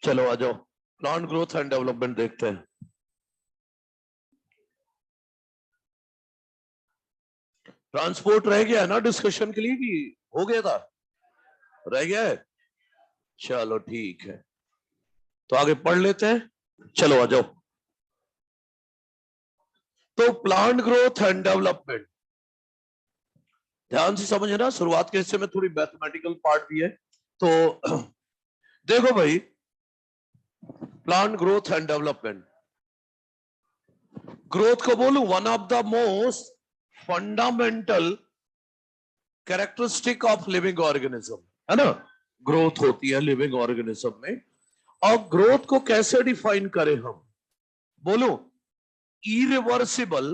चलो आ जाओ, plant growth and development देखते हैं। ट्रांसपोर्ट रह गया है ना डिस्कशन के लिए, कि हो गया था? रह गया है? चलो ठीक है, तो आगे पढ़ लेते हैं। चलो आ जाओ। तो प्लांट ग्रोथ एंड डेवलपमेंट ध्यान से समझना, शुरुआत के हिस्से में थोड़ी मैथमेटिकल पार्ट भी है। तो देखो भाई, plant growth and development, growth को बोलूं one of the most fundamental characteristic of living organism, है ना? ग्रोथ होती है लिविंग ऑर्गेनिज्म में। और ग्रोथ को कैसे डिफाइन करें हम? बोलो, irreversible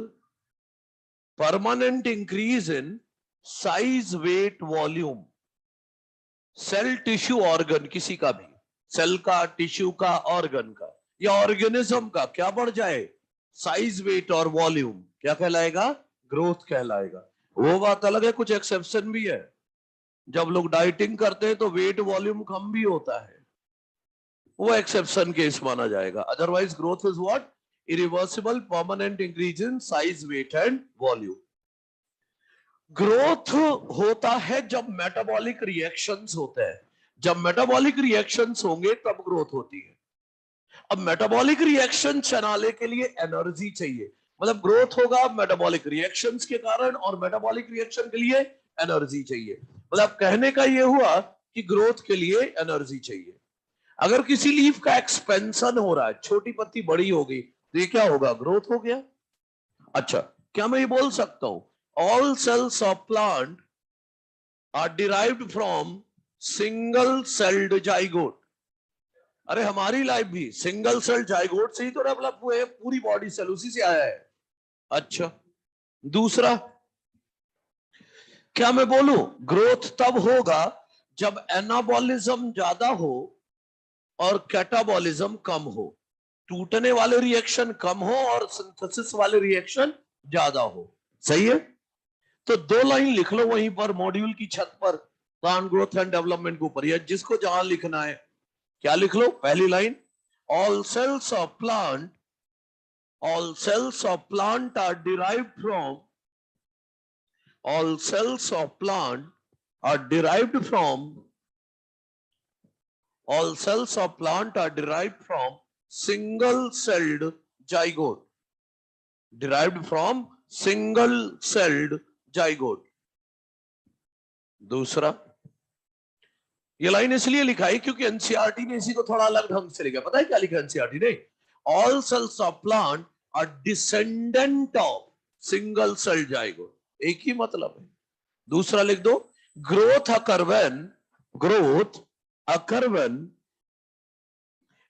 permanent increase in size, weight, volume, cell, tissue, organ, किसी का भी, सेल का, टिश्यू का, ऑर्गन का या ऑर्गेनिज्म का क्या बढ़ जाए? साइज, वेट और वॉल्यूम, क्या कहलाएगा? ग्रोथ कहलाएगा। वो बात अलग है, कुछ एक्सेप्शन भी है। जब लोग डाइटिंग करते हैं तो वेट वॉल्यूम कम भी होता है, वो एक्सेप्शन केस माना जाएगा। Otherwise growth is what? Irreversible permanent increase in size, weight and volume. Growth होता है जब मेटाबॉलिक रिएक्शंस होते हैं। जब मेटाबॉलिक रिएक्शंस होंगे तब ग्रोथ होती है। अब मेटाबॉलिक रिएक्शन चलाने के लिए एनर्जी चाहिए, मतलब ग्रोथ होगा मेटाबॉलिक रिएक्शंस के कारण, और मेटाबॉलिक रिएक्शन के लिए एनर्जी चाहिए। मतलब कहने का यह हुआ कि ग्रोथ के लिए एनर्जी चाहिए। अगर किसी लीफ का एक्सपेंशन हो रहा है, छोटी पत्ती बड़ी हो गई, तो ये क्या होगा? ग्रोथ हो गया। अच्छा, क्या मैं ये बोल सकता हूं all cells of plant are derived from single celled zygote? अरे हमारी लाइफ भी सिंगल सेल जाइगोट से ही तो डेवलप हुए हैं, पूरी बॉडी सेल उसी से आया है। अच्छा, दूसरा, क्या मैं बोलूं ग्रोथ तब होगा जब एनाबॉलिज्म ज्यादा हो और कैटाबॉलिज्म कम हो, टूटने वाले रिएक्शन कम हो और सिंथेसिस वाले रिएक्शन ज्यादा हो। सही है? तो दो लाइन लिख लो वहीं पर मॉड्यूल की छत पर, प्लांट ग्रोथ एंड डेवलपमेंट के ऊपर, या जिसको जहां लिखना है। क्या लिख लो? पहली line, all cells of plant, all cells of plant are derived from, all cells of plant are derived from, all cells of plant are derived from single celled zygote, derived from single celled zygote। दूसरा, ये line इसलिए लिखा है क्योंकि NCERT ने इसी को थोड़ा अलग ढंग से लिखा। पता है क्या लिखा एनसीईआरटी ने? All cells of plant are descendant of single cell zygote, एक ही मतलब है। दूसरा लिख दो, growth occur when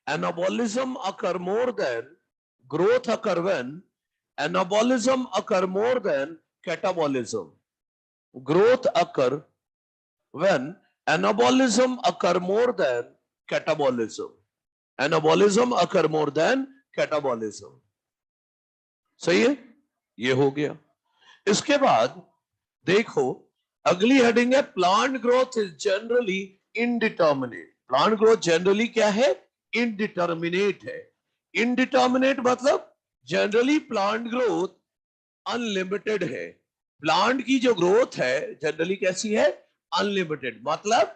anabolism occur more than, growth occur when anabolism occur more than catabolism, growth occur when anabolism occur more than catabolism, anabolism occur more than catabolism। सही है? ये हो गया। इसके बाद देखो, अगली हेडिंग है plant growth is generally indeterminate. Plant growth generally क्या है? इनडिटर्मिनेट है। इनडिटर्मिनेट मतलब जनरली प्लांट ग्रोथ अनलिमिटेड है। प्लांट की जो ग्रोथ है जनरली कैसी है? अनलिमिटेड। मतलब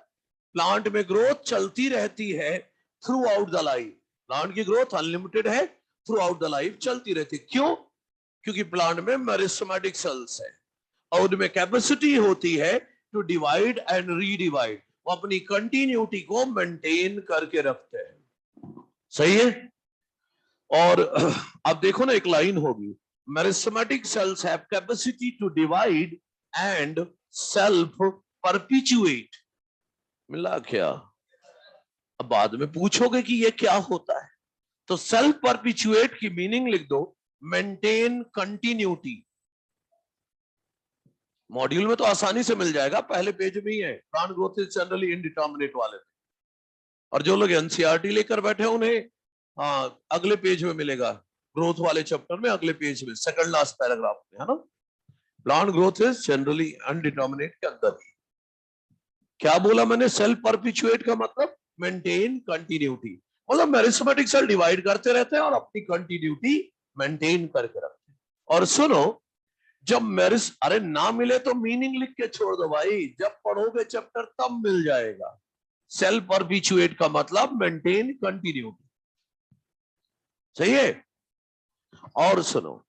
प्लांट में ग्रोथ चलती रहती है through out the life. Plant की ग्रोथ अनलिमिटेड है, थ्रू आउट द लाइफ चलती रहती है। क्यों? क्योंकि प्लांट में मेरिस्टेमेटिक सेल्स है और उनमें कैपेसिटी होती है टू डिवाइड एंड रीडिवाइड। वो अपनी कंटिन्यूटी को मेंटेन करके रखते हैं। सही है? और अब देखो ना, एक लाइन होगी, meristematic cells have capacity to divide and self perpetuate. मिला क्या? अब बाद में पूछोगे कि ये क्या होता है, तो सेल्फ परपिचुएट की मीनिंग लिख दो, मेंटेन कंटिन्यूटी। मॉड्यूल में तो आसानी से मिल जाएगा, पहले पेज में ही है, plant growth is generally indeterminate वाले। और जो लोग एनसीईआरटी लेकर बैठे उन्हें अगले पेज में मिलेगा, ग्रोथ वाले चैप्टर में अगले पेज में सेकंड लास्ट पैराग्राफ में, है ना? Plant growth is generally indeterminate के अंदर ही। क्या बोला मैंने? सेल्फ परपिचुएट का मतलब मेंटेन कंटिन्यूटी। मतलब मेरिस्टेमेटिक सेल डिवाइड करते रहते हैं और अपनी कंटिन्यूटी मेंटेन करके रखते हैं। और सुनो, जब अरे ना मिले तो मीनिंग लिख के छोड़ दो भाई, जब पढ़ोगे चैप्टर तब मिल जाएगा। सेल परपिचुएट का मतलब मेंटेन कंटिन्यूटी, सही है। और सुनो,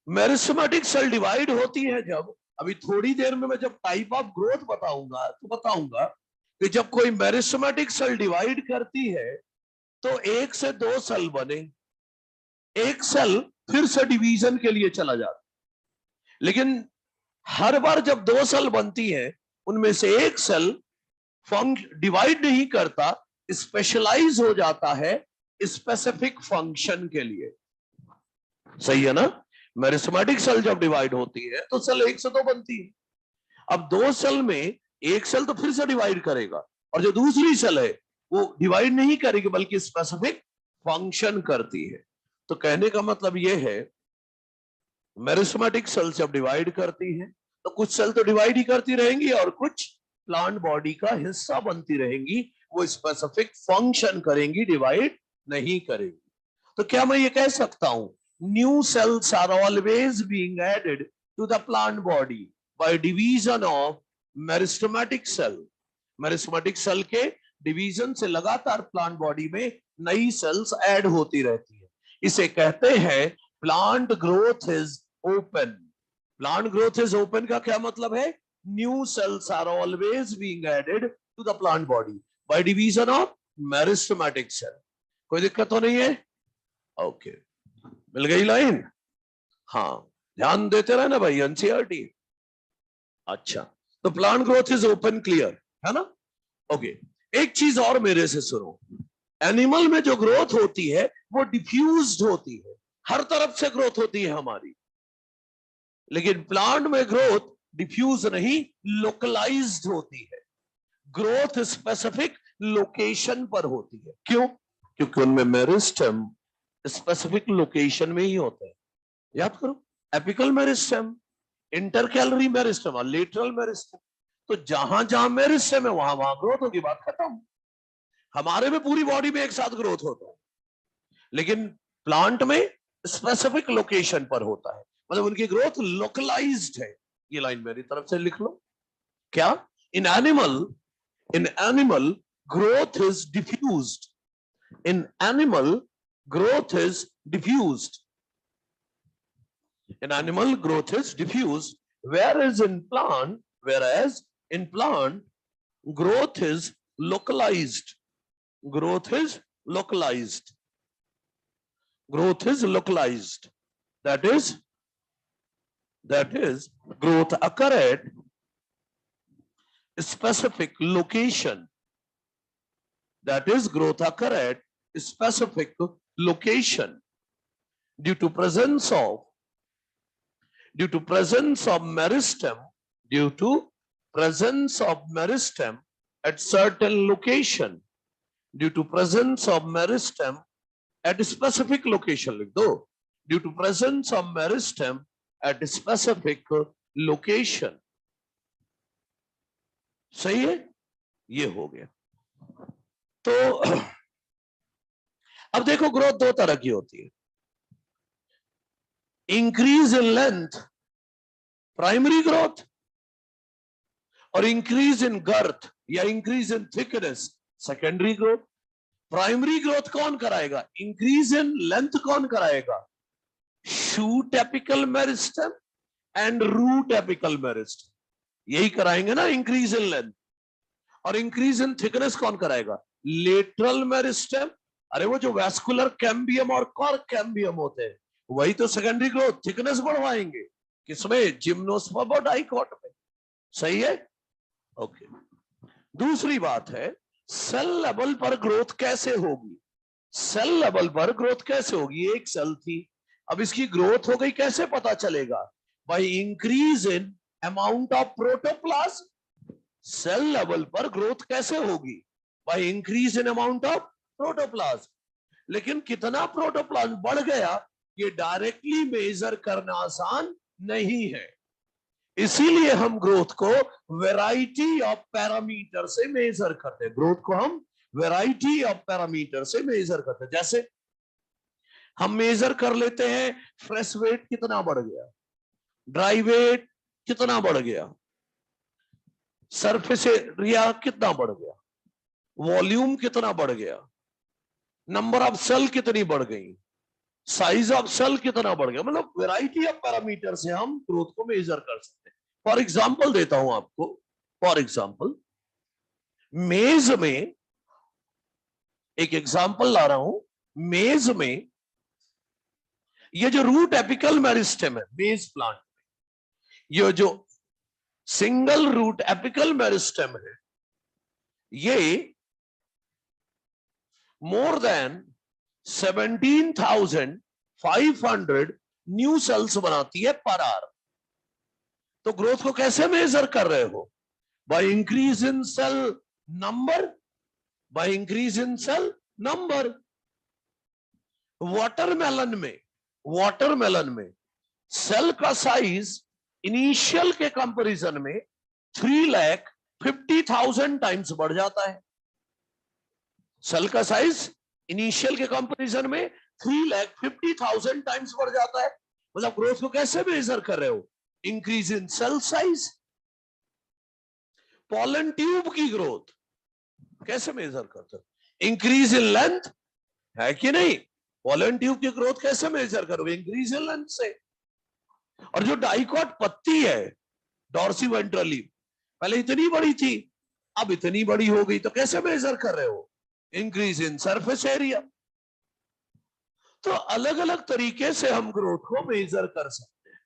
मेरिस्टेमेटिक सेल डिवाइड होती है जब, अभी थोड़ी देर में मैं जब टाइप ऑफ ग्रोथ बताऊंगा तो बताऊंगा कि जब कोई मेरिस्टेमेटिक सेल डिवाइड करती है तो 1 से 2 सेल बने, एक सेल फिर से डिवीजन के लिए चला जाता, लेकिन हर बार जब 2 सेल बनती है उनमें से एक सेल डिवाइड नहीं करता, स्पेशलाइज हो जाता है स्पेसिफिक फंक्शन के लिए, सही है ना। मेरिस्टेमेटिक सेल जब डिवाइड होती है तो सेल 1 से 2 बनती है। अब 2 सेल में एक सेल तो फिर से डिवाइड करेगा और जो दूसरी सेल है वो डिवाइड नहीं करेगी बल्कि स्पेसिफिक फंक्शन करती है। तो कहने का मतलब यह है, मेरिस्टेमेटिक सेल जब डिवाइड करती है तो कुछ सेल तो डिवाइड ही करती रहेंगी और कुछ प्लांट बॉडी का हिस्सा बनती रहेंगी, वो स्पेसिफिक फंक्शन करेंगी, डिवाइड नहीं करेंगी। तो क्या मैं ये कह सकता हूं, new cells are always being added to the plant body by division of meristematic cell. Meristematic cell के डिवीजन से लगातार प्लांट बॉडी में नई सेल्स ऐड होती रहती है। इसे कहते हैं plant growth is open. Plant growth is open का क्या मतलब है, new cells are always being added to the plant body by division of meristematic cell. कोई दिक्कत तो नहीं है? ओके, मिल गई लाइन? हाँ, ध्यान देते रहे ना भाई, एनसीईआरटी। अच्छा, तो plant growth is open, clear है ना। ओके, एक चीज और मेरे से सुनो, एनिमल में जो ग्रोथ होती है वो डिफ्यूज्ड होती है, हर तरफ से ग्रोथ होती है हमारी, लेकिन प्लांट में ग्रोथ डिफ्यूज नहीं, लोकलाइज्ड होती है। ग्रोथ स्पेसिफिक लोकेशन पर होती है। क्यों? क्योंकि उनमें मेरिस्टेम स्पेसिफिक लोकेशन में ही होते हैं। याद करो, एपिकल मेरिस्टेम, इंटरकैलरी मेरिस्टेम और लेटरल मेरिस्टेम। तो जहां जहां मेरिस्टेम है वहां वहां ग्रोथ होगी, बात खत्म। हमारे में पूरी बॉडी में एक साथ ग्रोथ होता है, लेकिन प्लांट में स्पेसिफिक लोकेशन पर होता है, मतलब उनकी ग्रोथ लोकलाइज्ड है। ये लाइन मेरी तरफ से लिख लो। क्या? In animal growth is diffused. In animal growth is diffused. In animal, growth is diffused, whereas in plant growth is localized. Growth is localized. Growth is localized. That is growth occur at specific location. That is growth occur at specific location due to presence of meristem at certain location, due to presence of meristem at specific location, लिख दो, due to presence of meristem at specific location। सही है, ये हो गया। तो अब देखो, ग्रोथ 2 तरह की होती है, increase in length primary growth और इंक्रीज इन गर्थ या increase in thickness secondary growth. Primary growth कौन कराएगा? इंक्रीज इन लेंथ कौन कराएगा? Shoot apical meristem and root apical meristem, यही कराएंगे ना इंक्रीज इन लेंथ। और इंक्रीज इन थिकनेस कौन कराएगा? Lateral meristem. अरे वो जो वैस्कुलर कैम्बियम और कॉर्क कैम्बियम होते हैं वही तो सेकेंडरी ग्रोथ थिकनेस बढ़वाएंगे। किसमें? जिम्नोस्पर्म और डाइकोट में। सही है, ओके। दूसरी बात है, सेल लेवल पर ग्रोथ कैसे होगी? सेल लेवल पर ग्रोथ कैसे होगी? एक सेल थी, अब इसकी ग्रोथ हो गई, कैसे पता चलेगा? By increase in amount of protoplasm. Cell level पर ग्रोथ कैसे होगी? By increase in amount of protoplasm. लेकिन कितना प्रोटोप्लाज्म बढ़ गया ये डायरेक्टली मेजर करना आसान नहीं है, इसीलिए हम ग्रोथ को वैरायटी ऑफ पैरामीटर से मेजर करते हैं। ग्रोथ को हम वैरायटी ऑफ पैरामीटर से मेजर करते हैं। जैसे हम मेजर कर लेते हैं फ्रेश वेट कितना बढ़ गया, ड्राई वेट कितना बढ़ गया, सरफेस एरिया कितना बढ़ गया, वॉल्यूम कितना बढ़ गया, नंबर ऑफ सेल कितनी बढ़ गई, साइज ऑफ सेल कितना बढ़ गया। मतलब वैरायटी ऑफ पैरामीटर से हम ग्रोथ को मेजर कर सकते हैं। फॉर एग्जांपल देता हूं आपको, फॉर एग्जांपल मेज में, एक एग्जांपल ला रहा हूं, मेज में ये जो रूट एपिकल मेरिस्टेम है मेज प्लांट में, ये जो सिंगल रूट एपिकल मेरिस्टेम है, ये मोर देन 17,500 न्यू सेल्स बनाती है पर आवर। तो ग्रोथ को कैसे मेजर कर रहे हो? By increase in cell number, by increase in cell number. Watermelon में सेल का साइज इनिशियल के कंपैरिजन में 3,50,000 टाइम्स बढ़ जाता है। सेल का साइज इनिशियल के कंपैरिजन में 3,50,000 टाइम्स बढ़ जाता है। मतलब ग्रोथ को कैसे मेजर कर रहे हो? Increase in cell size. Pollen tube की ग्रोथ कैसे मेजर करते हो? इंक्रीज इन लेंथ, है कि नहीं? पॉलन ट्यूब की ग्रोथ कैसे मेजर करोगे? इंक्रीज इन लेंथ से। और जो डाइकॉट पत्ती है डॉर्सीवेंट्रली, पहले इतनी बड़ी थी, अब इतनी बड़ी हो गई, तो कैसे मेजर कर रहे हो? Increase in surface area. तो अलग अलग तरीके से हम ग्रोथ को मेजर कर सकते हैं।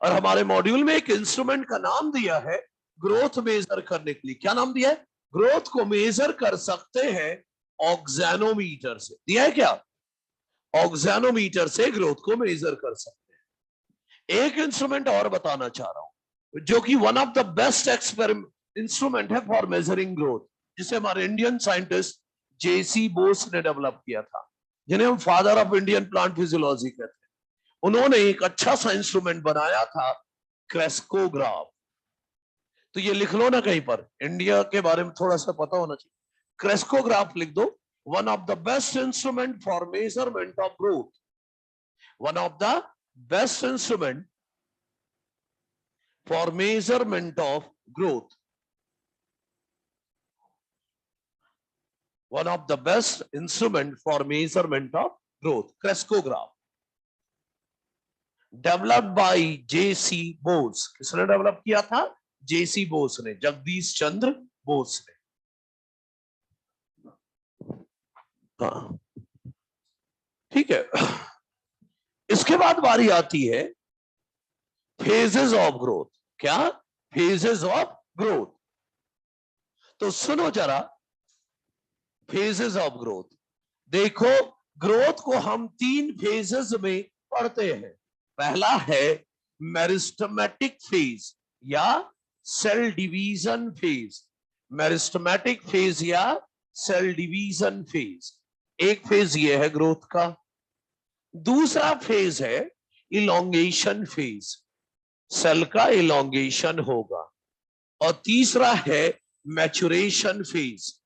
और हमारे मॉड्यूल में एक इंस्ट्रूमेंट का नाम दिया है ग्रोथ मेजर करने के लिए। क्या नाम दिया है? ग्रोथ को मेजर कर सकते हैं ऑक्सैनोमीटर से। दिया है क्या? ऑक्सैनोमीटर से ग्रोथ को मेजर कर सकते हैं। एक इंस्ट्रूमेंट और बताना चाह रहा हूं जो कि one of the best instrument है फॉर मेजरिंग ग्रोथ, जिसे हमारे इंडियन साइंटिस्ट जेसी बोस ने डेवलप किया था, जिन्हें हम father of Indian plant physiology कहते हैं। उन्होंने एक अच्छा सा इंस्ट्रूमेंट बनाया था, क्रेस्कोग्राफ। तो ये लिख लो ना कहीं पर, इंडिया के बारे में थोड़ा सा पता होना चाहिए। क्रेस्कोग्राफ लिख दो। One of the best instrument for measurement of growth, one of the best instrument for measurement of growth, one of the best instrument for measurement of growth, crescograph, developed by J.C. Bose। किसने develop किया था? जेसी बोस ने, जगदीश चंद्र बोस ने। हाँ, ठीक है। इसके बाद बारी आती है फेजेस ऑफ ग्रोथ। क्या? Phases of growth. तो सुनो जरा, फेजेस ऑफ ग्रोथ देखो। ग्रोथ को हम 3 फेजेस में पढ़ते हैं। पहला है मेरिस्टेमेटिक फेज या cell division phase. Meristematic phase या सेल डिवीजन फेज, एक फेज ये है ग्रोथ का। दूसरा फेज है इलोंगेशन फेज, सेल का इलोंगेशन होगा। और तीसरा है मैचुरेशन फेज,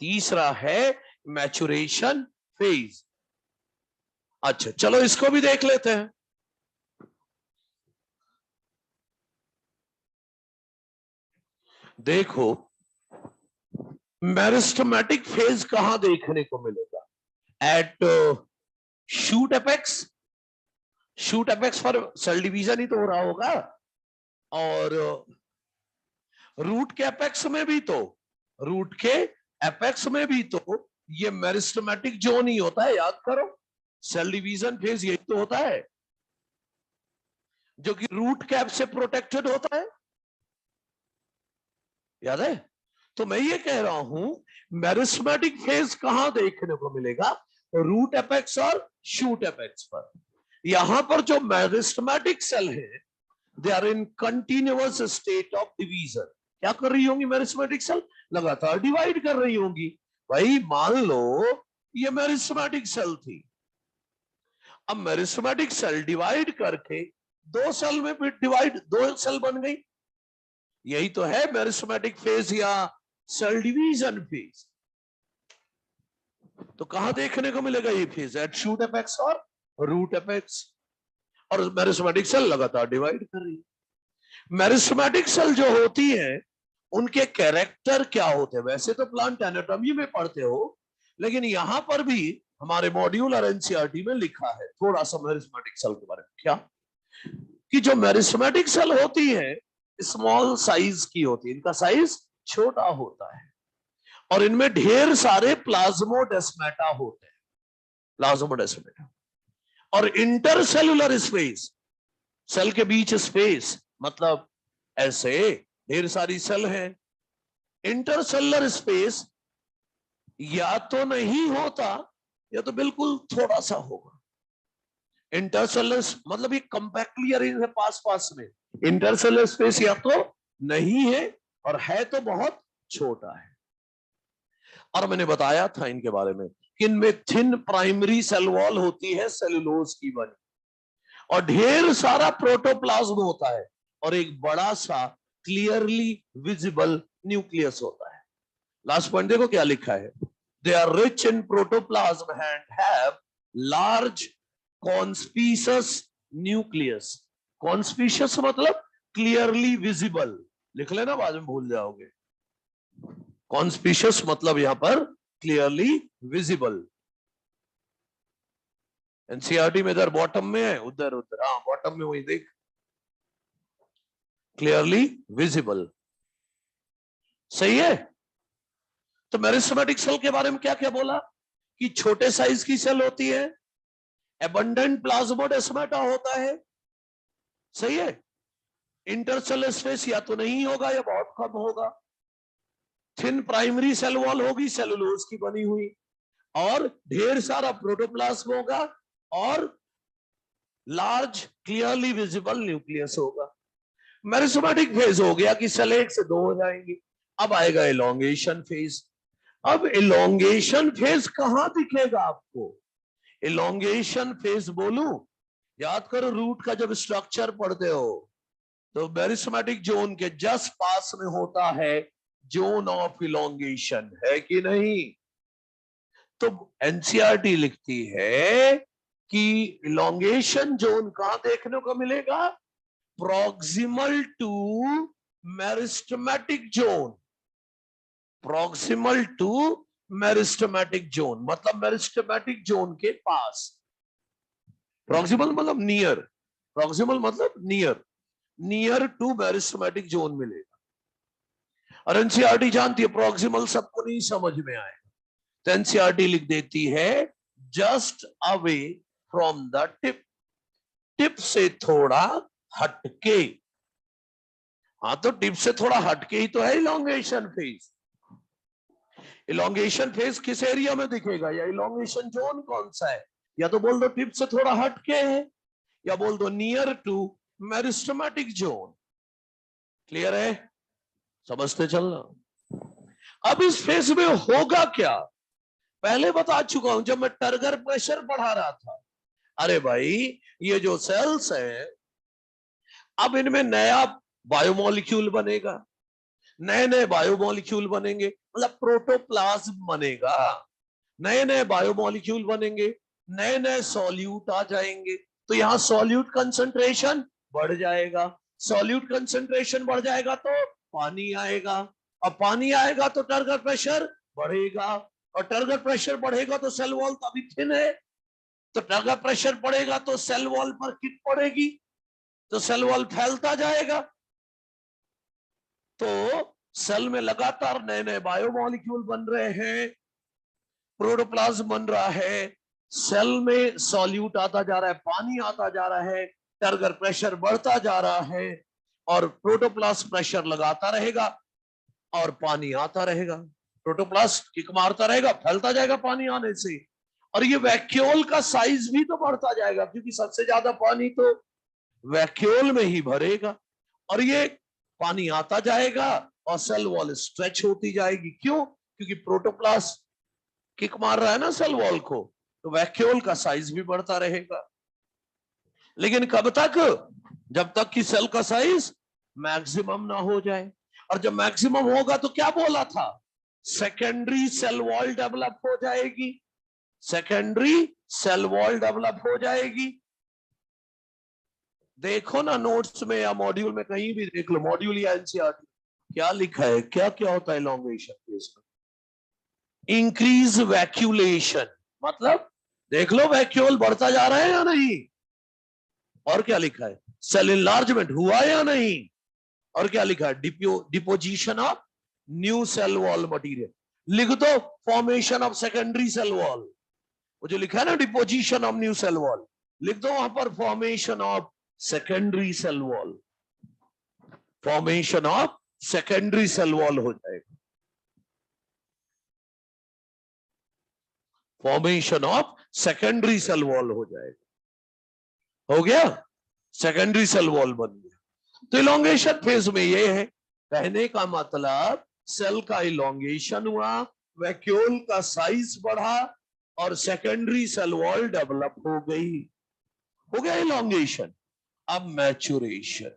तीसरा है मैचुरेशन फेज। अच्छा, चलो इसको भी देख लेते हैं। देखो, मेरिस्टेमेटिक फेज कहां देखने को मिलेगा? At shoot apex. Shoot apex पर सेल डिवीजन ही तो हो रहा होगा। और रूट के एपेक्स में भी तो, रूट के एपेक्स में भी तो ये मेरिस्टेमेटिक जोन ही होता है। याद करो, सेल डिवीजन फेज यही तो होता है जो कि रूट कैप से प्रोटेक्टेड होता है। याद है? तो मैं ये कह रहा हूं मेरिस्टेमेटिक फेज कहां देखने को मिलेगा? रूट एपेक्स और शूट एपेक्स पर। यहां पर जो मेरिस्टेमेटिक सेल है, they are in continuous state of division. क्या कर रही होंगी मेरिस्टेमेटिक सेल? लगातार डिवाइड कर रही होंगी। भाई मान लो ये मेरिस्टेमेटिक सेल थी, अब मेरिस्टेमेटिक सेल डिवाइड करके 2 सेल में फिर डिवाइड, 2 सेल बन गई। यही तो है मेरिस्टेमेटिक फेज या सेल डिवीजन फेज। तो कहां देखने को मिलेगा ये फेज? एट शूट एपेक्स और रूट एपेक्स। और मेरिस्टेमेटिक सेल लगातार डिवाइड कर रही है। मेरिस्टेमेटिक सेल जो होती है उनके कैरेक्टर क्या होते हैं? वैसे तो प्लांट एनाटॉमी में पढ़ते हो, लेकिन यहां पर भी हमारे मॉड्यूल और एनसीईआरटी में लिखा है थोड़ा सा मेरिस्टेमेटिक सेल के बारे में। क्या कि जो मेरिस्टेमेटिक सेल होती है स्मॉल साइज की होती है, इनका साइज छोटा होता है और इनमें ढेर सारे प्लाज्मोडेस्माटा होते हैं। प्लाज्मोडेस्माटा और इंटरसेलुलर स्पेस, सेल के बीच स्पेस, मतलब ऐसे ढेर सारी सेल है। इंटरसेलुलर स्पेस या तो नहीं होता या तो बिल्कुल थोड़ा सा होगा। इंटरसेलुलर मतलब ये कंपैक्टली अरेंज है पास पास में। इंटरसेलुलर स्पेस या तो नहीं है और है तो बहुत छोटा है। और मैंने बताया था इनके बारे में कि इनमें थिन प्राइमरी सेल वॉल होती है सेलुलोज की बनी, और ढेर सारा प्रोटोप्लाज्म होता है और एक बड़ा सा क्लियरली विजिबल न्यूक्लियस होता है। लास्ट पॉइंट देखो क्या लिखा है, they are rich in protoplasm and have large conspicuous nucleus. Conspicuous मतलब क्लियरली विजिबल, लिख लेना बाद में भूल जाओगे। कॉन्स्पिशियस मतलब यहां पर क्लियरली विजिबल। एनसीईआरटी में इधर बॉटम में है, उधर उधर, हाँ बॉटम में वही देख, क्लियरली विजिबल। सही है। तो मेरिस्टेमेटिक सेल के बारे में क्या क्या बोला कि छोटे साइज की सेल होती है, एबंडेंट प्लाज्मोडेस्माटा होता है, सही है। इंटरसेलुलर स्पेस या तो नहीं होगा या बहुत कम होगा। थिन प्राइमरी सेल वॉल होगी सेलुलोज की बनी हुई, और ढेर सारा प्रोटोप्लाज्म होगा और लार्ज क्लियरली विजिबल न्यूक्लियस होगा। मेरिस्टेमेटिक फेज हो गया कि सेल 1 से 2 हो जाएंगे। अब आएगा एलोंगेशन फेज। अब एलोंगेशन फेज कहां दिखेगा आपको? एलोंगेशन फेज बोलूं, याद करो रूट का जब स्ट्रक्चर पढ़ते हो तो मेरिस्टेमेटिक जोन के जस्ट पास में होता है जोन ऑफ इलोंगेशन, है कि नहीं? तो एनसीईआरटी लिखती है कि इलोंगेशन जोन कहां देखने को मिलेगा? Proximal to meristematic zone. Proximal to meristematic zone मतलब मेरिस्टेमेटिक जोन के पास। प्रॉक्सिमल मतलब नियर, प्रॉक्सिमल मतलब near, near to meristematic zone मिलेगा। और एनसीईआरटी जानती है प्रॉक्सिमल सबको नहीं समझ में आएगा, तो एनसीईआरटी लिख देती है just away from the tip, tip से थोड़ा हटके। हाँ तो टिप से थोड़ा हटके ही तो है इलोंगेशन फेज। इलोंगेशन फेज किस एरिया में दिखेगा या इलोंगेशन जोन कौन सा है? या तो बोल दो टिप से थोड़ा हटके है या बोल दो near to meristematic zone. Clear है? समझते चलना। अब इस फेज में होगा क्या? पहले बता चुका हूं जब मैं टर्गर प्रेशर पढ़ा रहा था। अरे भाई ये जो सेल्स है अब इनमें नया बायोमोलिक्यूल बनेगा, नए नए बायोमोलिक्यूल बनेंगे, मतलब प्रोटोप्लाज्म बनेगा, नए नए बायोमोलिक्यूल बनेंगे, नए नए सॉल्यूट आ जाएंगे। तो यहां सॉल्यूट कंसंट्रेशन बढ़ जाएगा, सॉल्यूट कंसंट्रेशन बढ़ जाएगा तो पानी आएगा, और पानी आएगा तो टर्गर प्रेशर बढ़ेगा, और टर्गर प्रेशर बढ़ेगा तो सेल वॉल तो अभी थिन है, तो टर्गर प्रेशर बढ़ेगा तो सेल वॉल पर किक पड़ेगी, तो सेल वॉल फैलता जाएगा। तो सेल में लगातार नए नए बायोमोलिक्यूल बन रहे हैं, प्रोटोप्लाज्म बन रहा है, सेल में सॉल्यूट आता जा रहा है, पानी आता जा रहा है, टर्गर प्रेशर बढ़ता जा रहा है, और प्रोटोप्लाज्म प्रेशर लगाता रहेगा और पानी आता रहेगा। प्रोटोप्लास्ट किक मारता रहेगा, फैलता जाएगा पानी आने से, और ये वैक्यूल का साइज भी तो बढ़ता जाएगा क्योंकि सबसे ज्यादा पानी तो वैक्यूल में ही भरेगा, और ये पानी आता जाएगा और सेल वॉल स्ट्रेच होती जाएगी। क्यों? क्योंकि प्रोटोप्लास्ट किक मार रहा है ना सेल वॉल को, तो वैक्यूल का साइज भी बढ़ता रहेगा। लेकिन कब तक? जब तक कि सेल का साइज मैक्सिमम ना हो जाए, और जब मैक्सिमम होगा तो क्या बोला था? सेकेंडरी सेल वॉल डेवलप हो जाएगी, सेकेंडरी सेल वॉल डेवलप हो जाएगी। देखो ना नोट्स में या मॉड्यूल में, कहीं भी देख लो, मॉड्यूल या एनसीईआरटी, क्या लिखा है, क्या क्या होता है इलॉन्गेशन फेज में? इंक्रीज वैक्यूलेशन, मतलब देख लो वैक्यूल बढ़ता जा रहा है या नहीं। और क्या लिखा है? सेल इनलार्जमेंट हुआ या नहीं। और क्या लिखा है? Deposition of new cell wall material. लिख दो formation of secondary cell wall. वो जो लिखा है ना deposition of new cell wall, लिख दो वहां पर formation of secondary cell wall. Formation of secondary cell wall हो जाएगा। Formation of secondary cell wall हो जाएगा। हो गया, सेकेंडरी सेल वॉल बन गया। तो इलोंगेशन फेज में ये है, कहने का मतलब सेल का इलोंगेशन हुआ, वैक्यूल का साइज बढ़ा और सेकेंडरी सेल वॉल डेवलप हो गई। हो गया इलोंगेशन। अब मैच्योरेशन,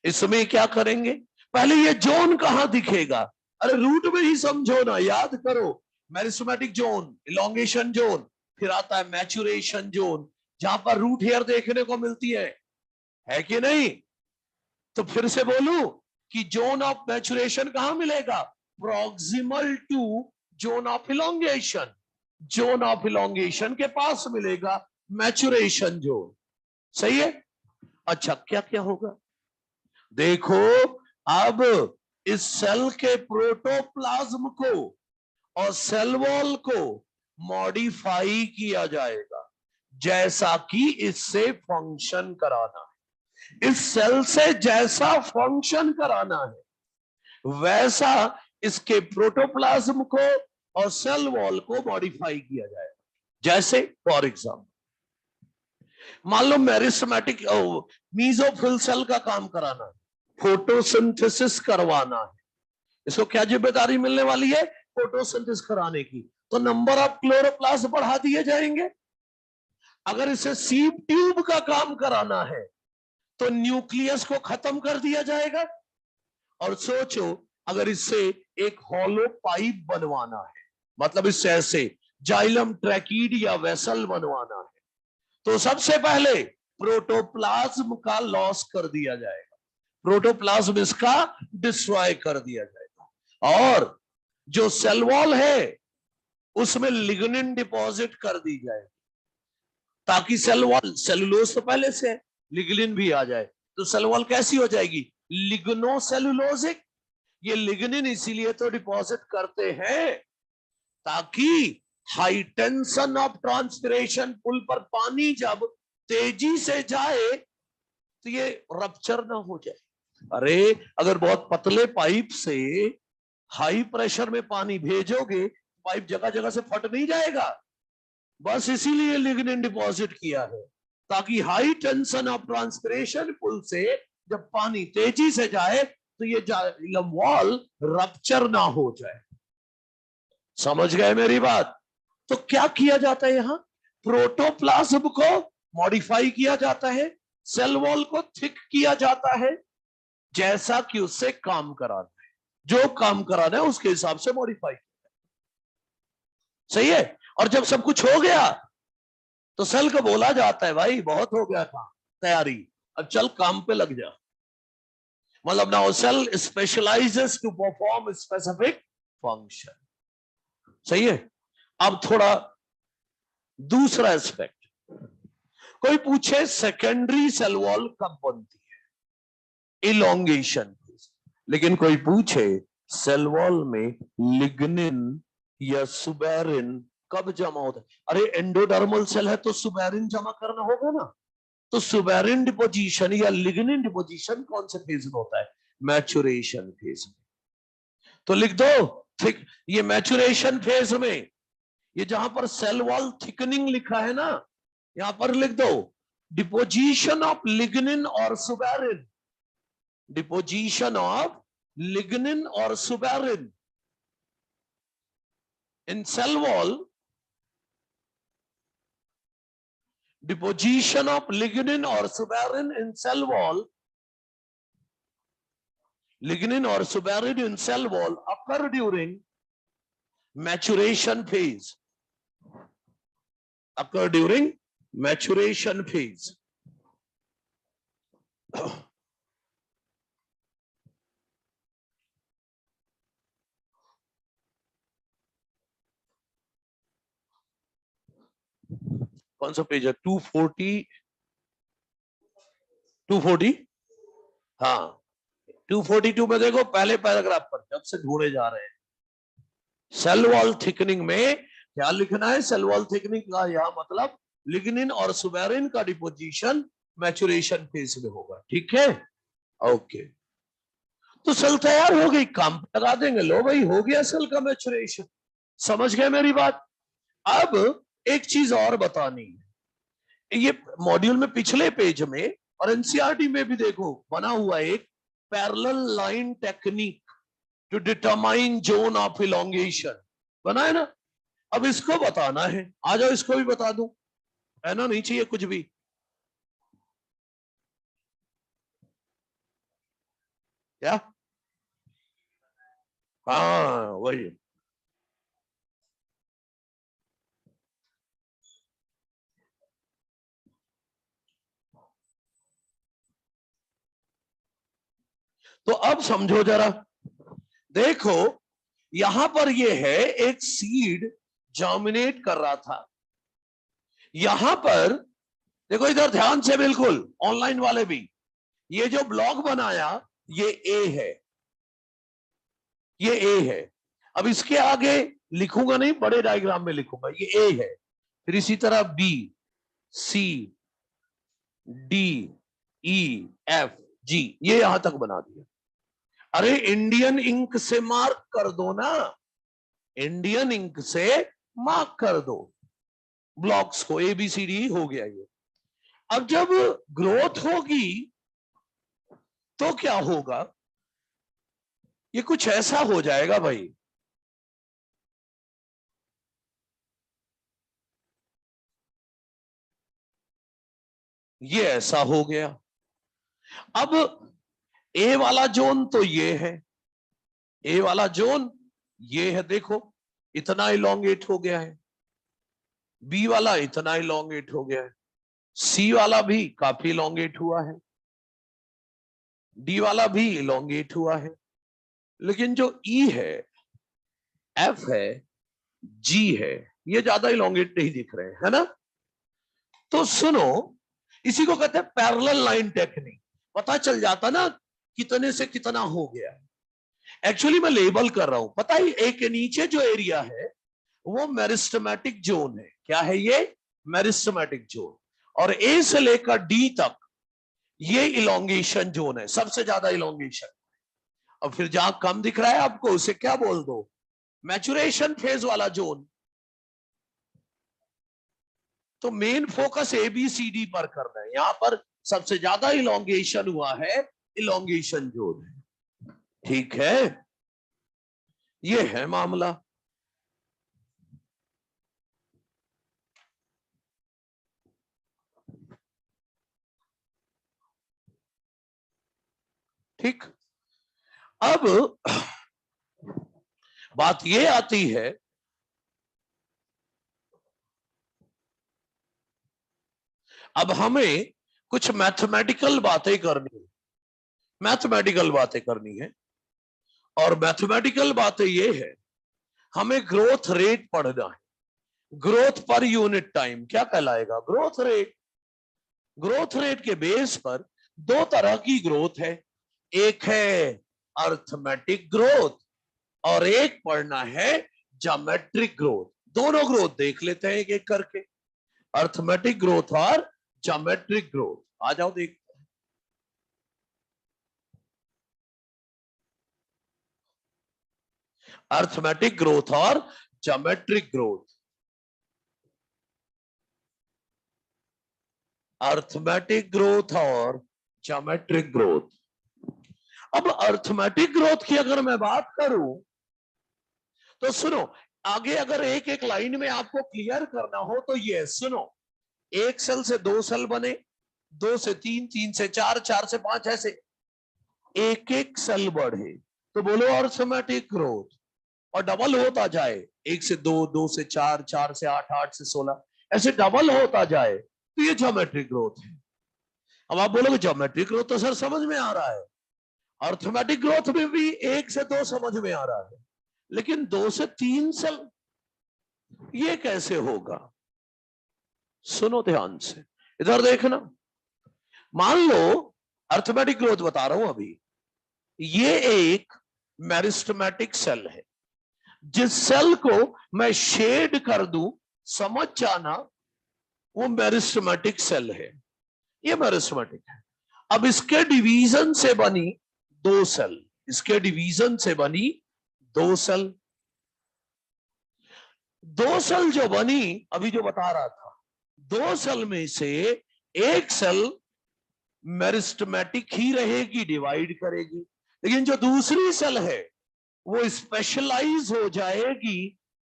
इसमें क्या करेंगे? पहले ये जोन कहां दिखेगा? अरे रूट में ही समझो ना, याद करो। मेरिस्टेमेटिक जोन, इलोंगेशन जोन, फिर आता है मैच्योरेशन जोन, जहां पर रूट हेयर देखने को मिलती है कि नहीं? तो फिर से बोलूं कि जोन ऑफ मैच्योरेशन कहां मिलेगा? Proximal to zone of elongation. Zone of elongation के पास मिलेगा मैच्योरेशन जोन। सही है? अच्छा, क्या क्या होगा देखो। अब इस सेल के प्रोटोप्लाज्म को और सेल वॉल को मॉडिफाई किया जाएगा, जैसा कि इससे फंक्शन कराना है। इस सेल से जैसा फंक्शन कराना है वैसा इसके प्रोटोप्लाज्म को और सेल वॉल को मॉडिफाई किया जाएगा। जैसे फॉर एग्जाम्पल मान लो मेरिस्टेमेटिक मीजोफिल सेल का काम कराना है, फोटोसिंथेसिस करवाना है। इसको क्या जिम्मेदारी मिलने वाली है? फोटोसिंथेसिस कराने की। तो नंबर ऑफ क्लोरोप्लास्ट बढ़ा दिए जाएंगे। अगर इसे सीप ट्यूब का काम कराना है तो न्यूक्लियस को खत्म कर दिया जाएगा। और सोचो अगर इससे एक हॉलो पाइप बनवाना है, मतलब इससे ऐसे जाइलम ट्रैकीड या वेसल बनवाना है, तो सबसे पहले प्रोटोप्लाज्म का लॉस कर दिया जाएगा, प्रोटोप्लाज्म इसका डिस्ट्रॉय कर दिया जाएगा। और जो सेल वॉल है उसमें लिग्निन डिपॉजिट कर दी जाएगी, ताकि सेल वॉल, सेलुलोज तो पहले से है, लिग्निन भी आ जाए। तो सेल वॉल कैसी हो जाएगी? लिग्नोसेलुलोजिक। ये लिग्निन इसीलिए तो डिपॉजिट करते हैं ताकि high tension of transpiration pull पर पानी जब तेजी से जाए तो ये रप्चर ना हो जाए। अरे अगर बहुत पतले पाइप से हाई प्रेशर में पानी भेजोगे, पाइप जगह जगह से फट नहीं जाएगा। बस इसीलिए लिग्निन डिपॉजिट किया है, ताकि high tension of transpiration pull से जब पानी तेजी से जाए तो ये जाइलम वॉल रप्चर ना हो जाए। समझ गए मेरी बात? तो क्या किया जाता है यहां? प्रोटोप्लाज्म को मॉडिफाई किया जाता है, सेल वॉल को थिक किया जाता है, जैसा कि उससे काम कराना है, जो काम कराना है उसके हिसाब से मॉडिफाई किया। सही है? और जब सब कुछ हो गया तो सेल को बोला जाता है भाई बहुत हो गया था तैयारी, अब चल काम पे लग जा। मतलब now cell specialises to perform specific function. सही है? अब थोड़ा दूसरा एस्पेक्ट, कोई पूछे सेकेंडरी सेल वॉल कब बनती है? इलोंगेशन। लेकिन कोई पूछे सेल वॉल में लिग्निन या सुबेरिन कब जमा होता है? अरे एंडोडर्मल सेल है तो सुबेरिन जमा करना होगा ना। तो सुबेरिन डिपोजिशन या लिग्निन डिपोजिशन कौन से फेज में होता है? मैच्योरेशन फेज में। तो लिख दो ठीक, ये मैच्योरेशन फेज में, ये जहां पर सेल वॉल थिकनिंग लिखा है ना, यहां पर लिख दो डिपोजिशन ऑफ लिग्निन और सुबेरिन। डिपोजिशन ऑफ लिग्निन और suberin in cell wall, deposition of lignin or suberin in cell wall, lignin or suberin in cell wall occur during maturation phase. occur during maturation phase. कौन सा page है? 240 240 हाँ 242 में देखो पहले paragraph पर जब से ढूंढे जा रहे हैं सेल वॉल थिकनिंग में क्या लिखना है? सेल वॉल थिकनिंग का यह मतलब लिग्निन और सुबेरिन का डिपोजिशन मैचुरेशन फेज में होगा। ठीक है, ओके। तो सेल तैयार हो गई, काम लगा देंगे, लो भाई हो गया सेल का मैचुरेशन। समझ गए मेरी बात? अब एक चीज और बतानी है, ये मॉड्यूल में पिछले पेज में और एनसीईआरटी में भी देखो बना हुआ एक parallel line technique to determine zone of elongation बना है ना। अब इसको बताना है, आ जाओ इसको भी बता दूं, है ना? नहीं चाहिए कुछ भी? क्या? हाँ वही। तो अब समझो जरा, देखो यहां पर ये है एक सीड जर्मिनेट कर रहा था, यहां पर देखो इधर ध्यान से, बिल्कुल ऑनलाइन वाले भी, ये जो ब्लॉक बनाया ये ए है, ये ए है। अब इसके आगे लिखूंगा नहीं, बड़े डायग्राम में लिखूंगा, ये ए है, फिर इसी तरह B C D E F G, ये यहां तक बना दिया। अरे इंडियन इंक से मार्क कर दो ना, इंडियन इंक से मार्क कर दो ब्लॉक्स को, ए बी सी डी हो गया ये। अब जब ग्रोथ होगी तो क्या होगा? ये कुछ ऐसा हो जाएगा भाई, ये ऐसा हो गया। अब ए वाला जोन तो ये है, ए वाला जोन ये है, देखो इतना इलोंगेट हो गया है, बी वाला इतना इलोंगेट हो गया है, सी वाला भी काफी इलोंगेट हुआ है, डी वाला भी इलोंगेट हुआ है, लेकिन जो ई है, एफ है, जी है, ये ज्यादा इलोंगेट नहीं दिख रहे हैं, है ना? तो सुनो, इसी को कहते हैं पैरेलल लाइन टेक्निक। पता चल जाता ना कितने से कितना हो गया है। एक्चुअली मैं लेबल कर रहा हूं, पता ही, ए के नीचे जो एरिया है वो मेरिस्टेमेटिक जोन है। क्या है ये? Meristematic zone. और ए से लेकर डी तक ये इलोंगेशन जोन है, सबसे ज्यादा इलोंगेशन। और फिर जहां कम दिख रहा है आपको उसे क्या बोल दो? मैचुरेशन फेज वाला जोन। तो main focus A B C D पर करना है, यहां पर सबसे ज्यादा इलोंगेशन हुआ है, इलोंगेशन जोन है। ठीक है, ये है मामला। ठीक, अब बात ये आती है, अब हमें कुछ मैथमेटिकल बातें करनी है, मैथमेटिकल बातें करनी है। और मैथमेटिकल बातें ये है, हमें ग्रोथ रेट पढ़ना है। ग्रोथ पर यूनिट टाइम क्या कहलाएगा? Growth rate. ग्रोथ रेट के बेस पर दो तरह की ग्रोथ है, एक है अर्थमेटिक ग्रोथ और एक पढ़ना है ज्योमेट्रिक ग्रोथ। दोनों ग्रोथ देख लेते हैं एक एक करके, अर्थमेटिक ग्रोथ और ज्योमेट्रिक ग्रोथ। आ जाओ देख, अर्थमेटिक ग्रोथ और ज्योमेट्रिक ग्रोथ। अर्थमेटिक ग्रोथ और ज्योमेट्रिक ग्रोथ। अब अर्थमेटिक ग्रोथ की अगर मैं बात करूं तो सुनो, आगे अगर एक एक लाइन में आपको क्लियर करना हो तो ये सुनो, एक सेल से दो सेल बने, दो से तीन, तीन से चार, चार से पांच, ऐसे एक एक सेल बढ़े तो बोलो अर्थमेटिक ग्रोथ। और डबल होता जाए, एक से दो, दो से चार, चार से आठ, आठ से 16, ऐसे डबल होता जाए तो ये ज्योमेट्रिक ग्रोथ है। अब आप बोलोगे ज्योमेट्रिक ग्रोथ तो सर समझ में आ रहा है, अर्थमेटिक ग्रोथ में भी 1 से 2 समझ में आ रहा है, लेकिन 2 से 3 सेल ये कैसे होगा? सुनो ध्यान से, इधर देखना। मान लो अर्थमेटिक ग्रोथ बता रहा हूं अभी, ये एक मेरिस्टेमेटिक सेल है। जिस सेल को मैं शेड कर दूं, समझ जाना वो मेरिस्टेमेटिक सेल है, ये मेरिस्टेमेटिक है। अब इसके डिवीजन से बनी 2 सेल, इसके डिवीजन से बनी 2 सेल। 2 सेल जो बनी, अभी जो बता रहा था, 2 सेल में से एक सेल मेरिस्टेमेटिक ही रहेगी, डिवाइड करेगी, लेकिन जो दूसरी सेल है वो स्पेशलाइज हो जाएगी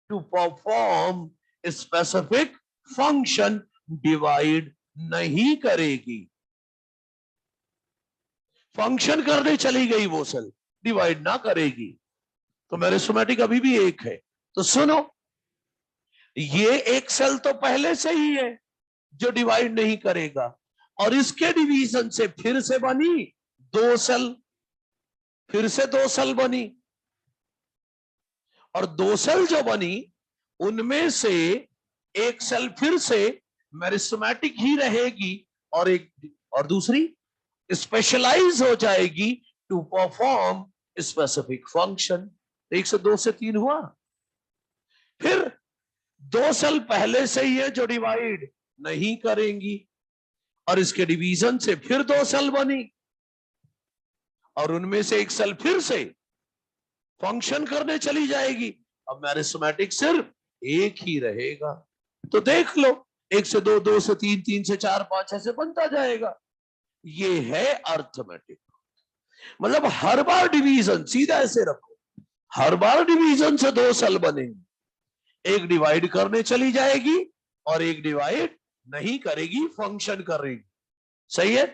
to perform specific function, divide नहीं करेगी। फंक्शन करने चली गई वो सेल, डिवाइड ना करेगी, तो मेरिस्टेमेटिक अभी भी एक है। तो सुनो, ये एक सेल तो पहले से ही है जो डिवाइड नहीं करेगा, और इसके डिवीजन से फिर से बनी 2 सेल, फिर से 2 सेल बनी, और 2 सेल जो बनी उनमें से एक सेल फिर से मेरिस्टेमेटिक ही रहेगी और दूसरी स्पेशलाइज हो जाएगी टू परफॉर्म स्पेसिफिक फंक्शन। 1 से 2 से 3 हुआ। फिर 2 सेल पहले से ही है जो डिवाइड नहीं करेंगी, और इसके डिवीजन से फिर 2 सेल बनी, और उनमें से एक सेल फिर से फंक्शन करने चली जाएगी। अब मेरिस्टेमेटिक सिर्फ एक ही रहेगा। तो देख लो, 1 से 2, 2 से 3, 3 से 4, 5 ऐसे बनता जाएगा। ये है अर्थमेटिक। मतलब हर बार डिवीजन, सीधा ऐसे रखो, हर बार डिवीजन से 2 सेल बनेंगे, एक डिवाइड करने चली जाएगी और एक डिवाइड नहीं करेगी, फंक्शन करेगी। सही है?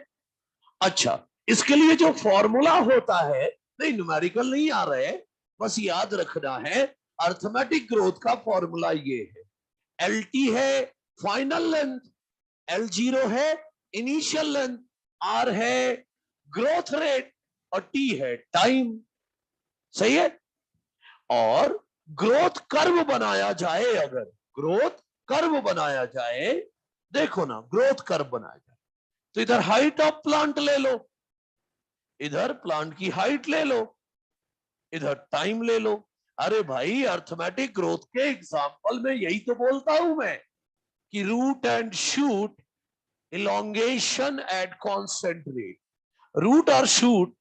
अच्छा, इसके लिए जो फॉर्मूला होता है, नहीं न्यूमेरिकल नहीं आ रहे, बस याद रखना है, अर्थमेटिक ग्रोथ का फॉर्मूला ये है, LT है फाइनल लेंथ, L0 है इनिशियल लेंथ, R है ग्रोथ रेट और T है टाइम। सही है? और ग्रोथ कर्व बनाया जाए, अगर ग्रोथ कर्व बनाया जाए, देखो ना, ग्रोथ कर्व बनाया जाए तो इधर हाइट ऑफ प्लांट ले लो, इधर प्लांट की हाइट ले लो, इधर टाइम ले लो। अरे भाई, अर्थमेटिक ग्रोथ के एग्जांपल में यही तो बोलता हूं मैं कि root and shoot elongation at constant rate. Root और शूट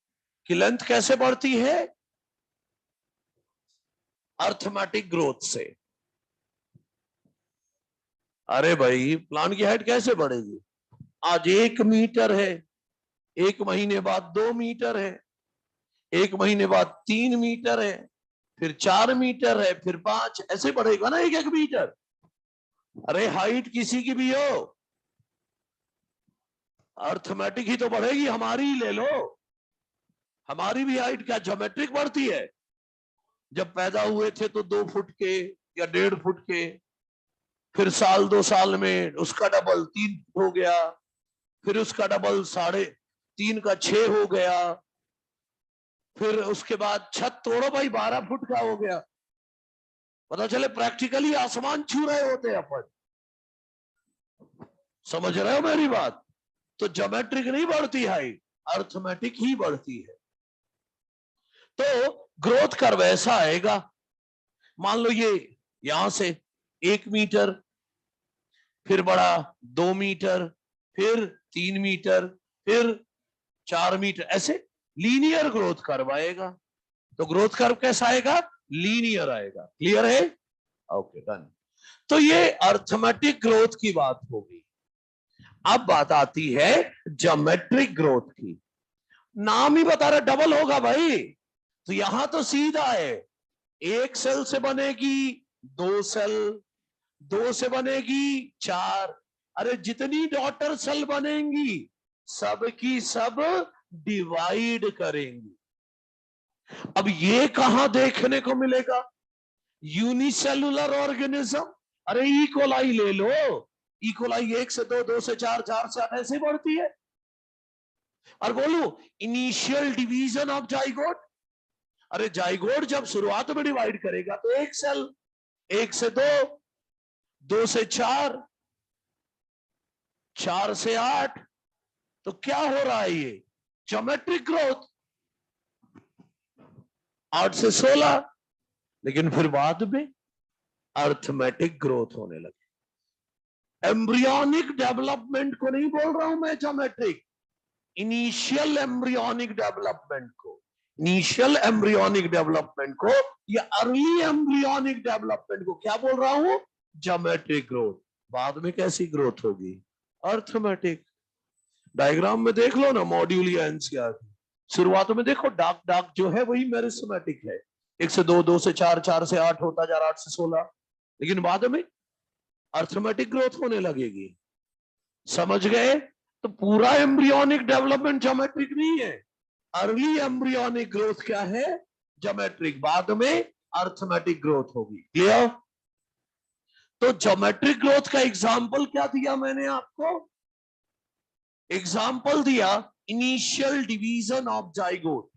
की लेंथ कैसे बढ़ती है? अर्थमेटिक ग्रोथ से। अरे भाई, प्लांट की हाइट कैसे बढ़ेगी? आज 1 मीटर है, 1 महीने बाद 2 मीटर है, 1 महीने बाद 3 मीटर है, फिर 4 मीटर है, फिर 5, ऐसे बढ़ेगा ना 1-1 मीटर। अरे हाइट किसी की भी हो, अर्थमेटिक ही तो बढ़ेगी। हमारी ही ले लो, हमारी भी हाइट क्या ज्योमेट्रिक बढ़ती है? जब पैदा हुए थे तो 2 फुट के या 1.5 फुट के, फिर साल 2 साल में उसका डबल 3 फुट हो गया, फिर उसका डबल 3.5 का 6 हो गया, फिर उसके बाद छत तोड़ो भाई 12 फुट का हो गया। पता चले प्रैक्टिकली आसमान छू रहे होते अपन। समझ रहे हो मेरी बात? तो ज्योमेट्रिक नहीं बढ़ती हाइट, अर्थमेटिक ही बढ़ती है। तो ग्रोथ कर्व ऐसा आएगा, मान लो ये यहां से 1 मीटर, फिर बढ़ा 2 मीटर, फिर 3 मीटर, फिर 4 मीटर, ऐसे लीनियर ग्रोथ कर्व आएगा। तो ग्रोथ कर्व कैसा आएगा? लीनियर आएगा। क्लियर है? Okay, done. तो ये अर्थमेटिक ग्रोथ की बात होगी। अब बात आती है ज्योमेट्रिक ग्रोथ की। नाम ही बता रहा डबल होगा भाई, तो यहां तो सीधा है, 1 सेल से बनेगी 2 सेल, 2 से बनेगी 4, अरे जितनी डॉटर सेल बनेंगी सब की सब डिवाइड करेंगी। अब ये कहां देखने को मिलेगा? Unicellular organism. अरे ई कोलाई ले लो, इकोलाई 1 से 2, 2 से 4, 4 से 8 ऐसे बढ़ती है। और बोलो इनिशियल डिवीजन ऑफ जाइगोट, अरे जाइगोट जब शुरुआत में डिवाइड करेगा तो एक सेल, 1 से 2, 2 से 4, 4 से 8, तो क्या हो रहा है ये ज्योमेट्रिक ग्रोथ, 8 से 16, लेकिन फिर बाद में अर्थमेटिक ग्रोथ होने लगे। एम्ब्रियोनिक डेवलपमेंट को नहीं बोल रहा हूं मैं ज्योमेट्रिक, इनिशियल एम्ब्रियोनिक डेवलपमेंट को, इनिशियल एम्ब्रियोनिक डेवलपमेंट को या अर्ली एम्ब्रियोनिक डेवलपमेंट को क्या बोल रहा हूं, ज्योमेट्रिक ग्रोथ। बाद में कैसी ग्रोथ होगी, अर्थमेटिक। डायग्राम में देख लो ना मॉड्यूल या एनसीईआर, शुरुआत में देखो डार्क डार्क जो है वही मेरिस्मेटिक है, 1 से 2, 2 से 4, 4 से 8 होता जा रहा, 8 से 16, लेकिन बाद में अर्थमेटिक ग्रोथ होने लगेगी। समझ गए? तो पूरा एम्ब्रियोनिक डेवलपमेंट ज्योमेट्रिक नहीं है, अर्ली एम्ब्रियोनिक ग्रोथ क्या है, ज्योमेट्रिक, बाद में अर्थमेटिक ग्रोथ होगी। क्लियर? तो ज्योमेट्रिक ग्रोथ का एग्जाम्पल क्या दिया मैंने आपको, एग्जाम्पल दिया initial division of zygote,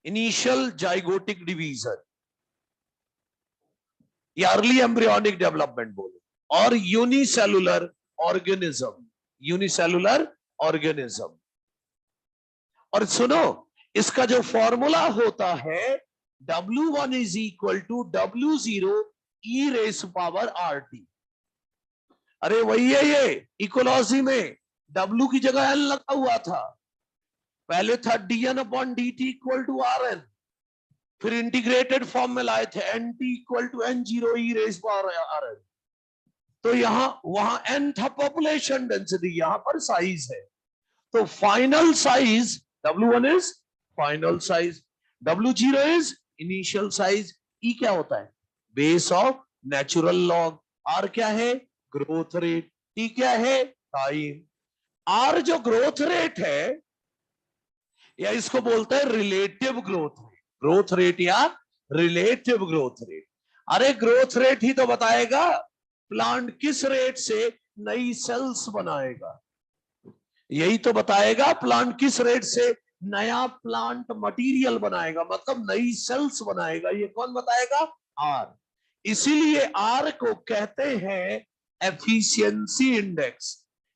initial zygotic division या अर्ली एम्ब्रियोनिक डेवलपमेंट बोलो, और यूनिसेलुलर ऑर्गेनिज्म, यूनिसेलुलर ऑर्गेनिज्म। और सुनो इसका जो फॉर्मूला होता है W1 is equal to W0 e raise power RT। अरे वही है ये, इकोलॉजी में W की जगह N लगा हुआ था, पहले था dN/dt इक्वल टू RN, फिर इंटीग्रेटेड फॉर्म में लाए थे NT equal to N0 e raise power RN। तो यहां वहां N था पॉपुलेशन डेंसिटी, यहां पर साइज है, तो final size W1 is final size, W0 is initial size, E क्या होता है, base of natural log, R क्या है, ग्रोथ रेट, T क्या है, टाइम। R जो ग्रोथ रेट है या इसको बोलते हैं relative growth rate, growth rate या रिलेटिव ग्रोथ रेट। अरे ग्रोथ रेट ही तो बताएगा प्लांट किस रेट से नई सेल्स बनाएगा, यही तो बताएगा प्लांट किस रेट से नया प्लांट मटेरियल बनाएगा, मतलब नई सेल्स बनाएगा, ये कौन बताएगा, आर। इसीलिए आर को कहते हैं एफिशिएंसी इंडेक्स।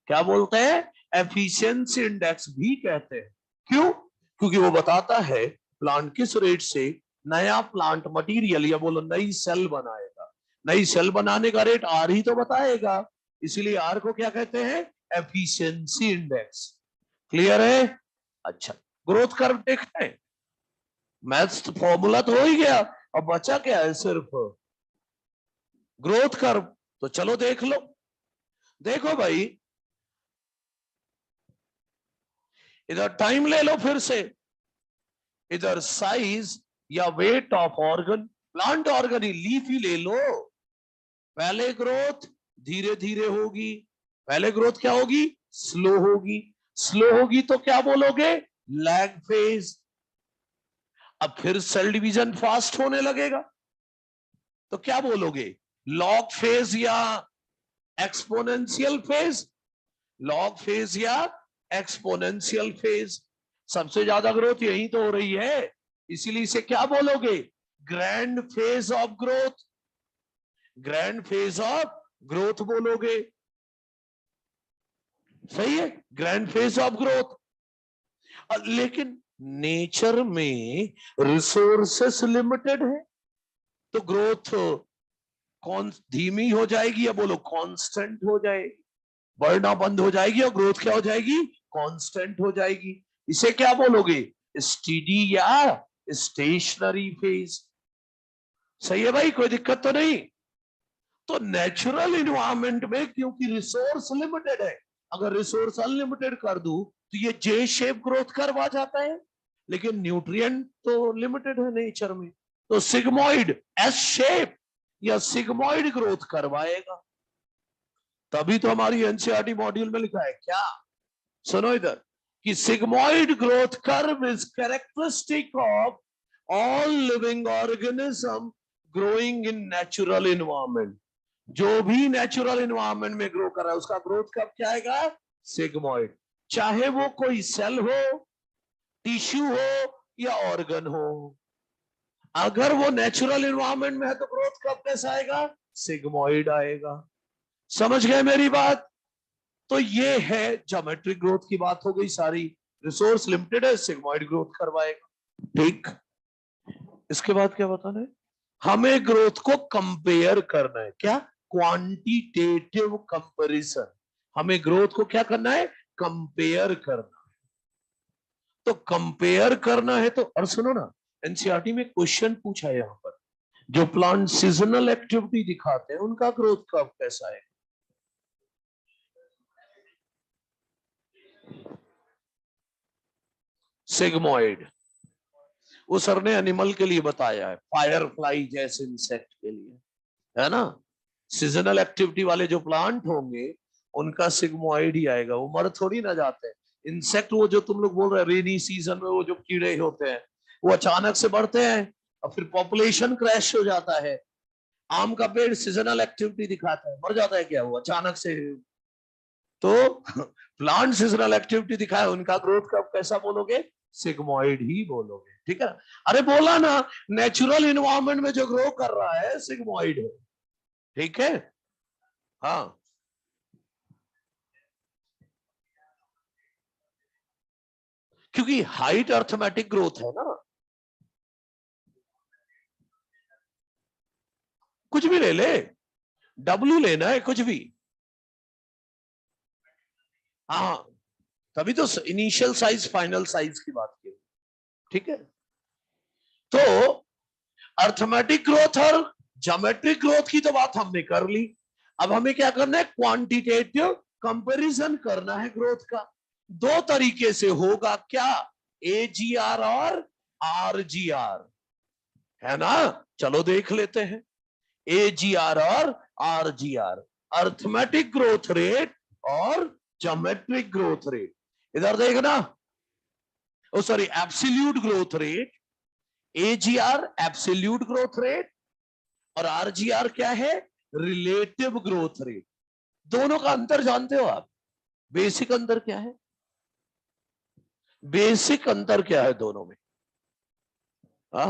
क्या बोलते हैं, एफिशिएंसी इंडेक्स भी कहते हैं। क्यों? क्योंकि वो बताता है प्लांट किस रेट से नया प्लांट मटेरियल या बोलो नई सेल बनाएगा, नई सेल बनाने का रेट आर ही तो बताएगा, इसीलिए आर को क्या कहते हैं, एफिशिएंसी इंडेक्स। क्लियर है? अच्छा, ग्रोथ कर्व देखते हैं, मैथ्स फॉर्मूला तो हो ही गया, अब बचा क्या है, सिर्फ ग्रोथ कर्व। तो चलो देख लो, देखो भाई इधर टाइम ले लो, फिर से इधर साइज या weight of organ, plant organ ही लीफ ही ले लो, पहले ग्रोथ धीरे धीरे होगी, पहले ग्रोथ क्या होगी, स्लो होगी, स्लो होगी तो क्या बोलोगे, लैग फेज। अब फिर सेल डिवीजन फास्ट होने लगेगा तो क्या बोलोगे, लॉग फेज या एक्सपोनेंशियल फेज, लॉग फेज या एक्सपोनेंशियल फेज। सबसे ज्यादा ग्रोथ यही तो हो रही है, इसीलिए इसे क्या बोलोगे, grand phase of growth, grand phase of growth बोलोगे, सही है, ग्रैंड फेज ऑफ ग्रोथ। लेकिन नेचर में रिसोर्सेस लिमिटेड है, तो ग्रोथ कौन धीमी हो जाएगी या बोलो कांस्टेंट हो जाएगी, बढ़ना बंद हो जाएगी और ग्रोथ क्या हो जाएगी, कांस्टेंट हो जाएगी। इसे क्या बोलोगे, स्टेडी या स्टेशनरी फेज। सही है भाई, कोई दिक्कत तो नहीं। तो नेचुरल इन्वायरमेंट में क्योंकि रिसोर्स लिमिटेड है, अगर रिसोर्स अनलिमिटेड कर दूं तो ये जे शेप ग्रोथ कर्व आ जाता है, लेकिन न्यूट्रिएंट तो लिमिटेड है नेचर में, तो सिग्मोइड एस शेप या सिग्मोइड ग्रोथ कर्व आएगा। तभी तो हमारी एनसीईआरटी मॉड्यूल में लिखा है क्या, सुनो इधर, कि sigmoid growth curve is characteristic of all living organism growing in natural environment. जो भी नेचुरल एनवायरनमेंट में ग्रो कर रहा है उसका ग्रोथ कब क्या आएगा? सिग्मॉइड। चाहे वो कोई सेल हो, टिश्यू हो या ऑर्गन हो, अगर वो नेचुरल एनवायरनमेंट में है तो ग्रोथ कब कैसा आएगा? सिग्मॉइड आएगा। समझ गए मेरी बात? तो ये है ज्योमेट्रिक ग्रोथ की बात हो गई सारी। रिसोर्स लिमिटेड है, सिग्मॉइड ग्रोथ करवाएगा। ठीक, इसके बाद क्या बताना है? हमें ग्रोथ को कंपेयर करना है। क्या? Quantitative comparison. हमें ग्रोथ को क्या करना है? कंपेयर करना। तो कंपेयर करना है तो, और सुनो ना, एनसीईआरटी में क्वेश्चन पूछा है यहां पर, जो प्लांट सीजनल एक्टिविटी दिखाते हैं उनका ग्रोथ कब कैसा है? सिग्मॉइड। वो सर ने एनिमल के लिए बताया है, फायरफ्लाई जैसे इंसेक्ट के लिए, है ना। सीजनल एक्टिविटी वाले जो प्लांट होंगे उनका सिग्मॉइड ही आएगा, वो मर थोड़ी ना जाते हैं। इंसेक्ट वो जो तुम लोग बोल रहे हैं रेनी सीजन में वो जो कीड़े होते हैं वो अचानक से बढ़ते हैं और फिर पॉपुलेशन क्रैश हो जाता है। आम का पेड़ सीजनल एक्टिविटी दिखाता है, मर जाता है क्या वो अचानक से? तो प्लांट सीजनल एक्टिविटी दिखाए उनका ग्रोथ कब कैसा बोलोगे? सिग्मॉइड ही बोलोगे। ठीक है। अरे बोला ना, नेचुरल इन्वायरमेंट में जो ग्रो कर रहा है सिग्मॉइड है। ठीक है। हाँ, क्योंकि हाइट अर्थमेटिक ग्रोथ है ना। कुछ भी ले ले, डब्ल्यू लेना है कुछ भी। हाँ, तभी तो इनिशियल साइज फाइनल साइज की बात की। ठीक है। तो अर्थमेटिक ग्रोथ और ज्योमेट्रिक ग्रोथ की तो बात हमने कर ली। अब हमें क्या करना है? क्वांटिटेटिव कंपैरिजन करना है ग्रोथ का। दो तरीके से होगा। क्या? एजीआर और आरजीआर, है ना। चलो देख लेते हैं। एजीआर और आरजीआर, अर्थमेटिक ग्रोथ रेट और ज्योमेट्रिक ग्रोथ रेट। इधर देखना, oh sorry, absolute growth rate. AGR absolute growth rate और आरजीआर क्या है? Relative growth rate. दोनों का अंतर जानते हो आप? बेसिक अंतर क्या है? बेसिक अंतर क्या है दोनों में? हा?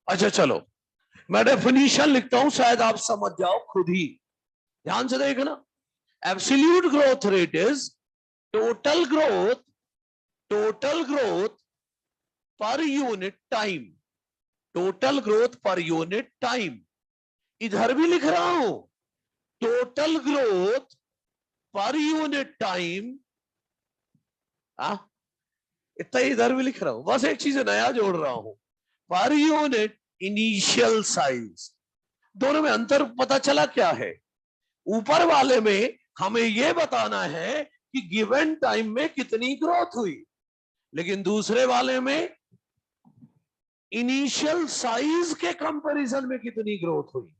अच्छा चलो, मैं डेफिनेशन लिखता हूं, शायद आप समझ जाओ खुद ही। ध्यान से देखना। Absolute growth rate is total growth, total growth per unit time, total growth per unit time. इधर भी लिख रहा हूं, total growth per unit time. इतना इधर भी लिख रहा हूं, बस एक चीज नया जोड़ रहा हूं, पर यूनिट इनिशियल साइज। दोनों में अंतर पता चला क्या है? ऊपर वाले में हमें यह बताना है कि गिवन टाइम में कितनी ग्रोथ हुई, लेकिन दूसरे वाले में इनिशियल साइज के कंपैरिजन में कितनी ग्रोथ हुई।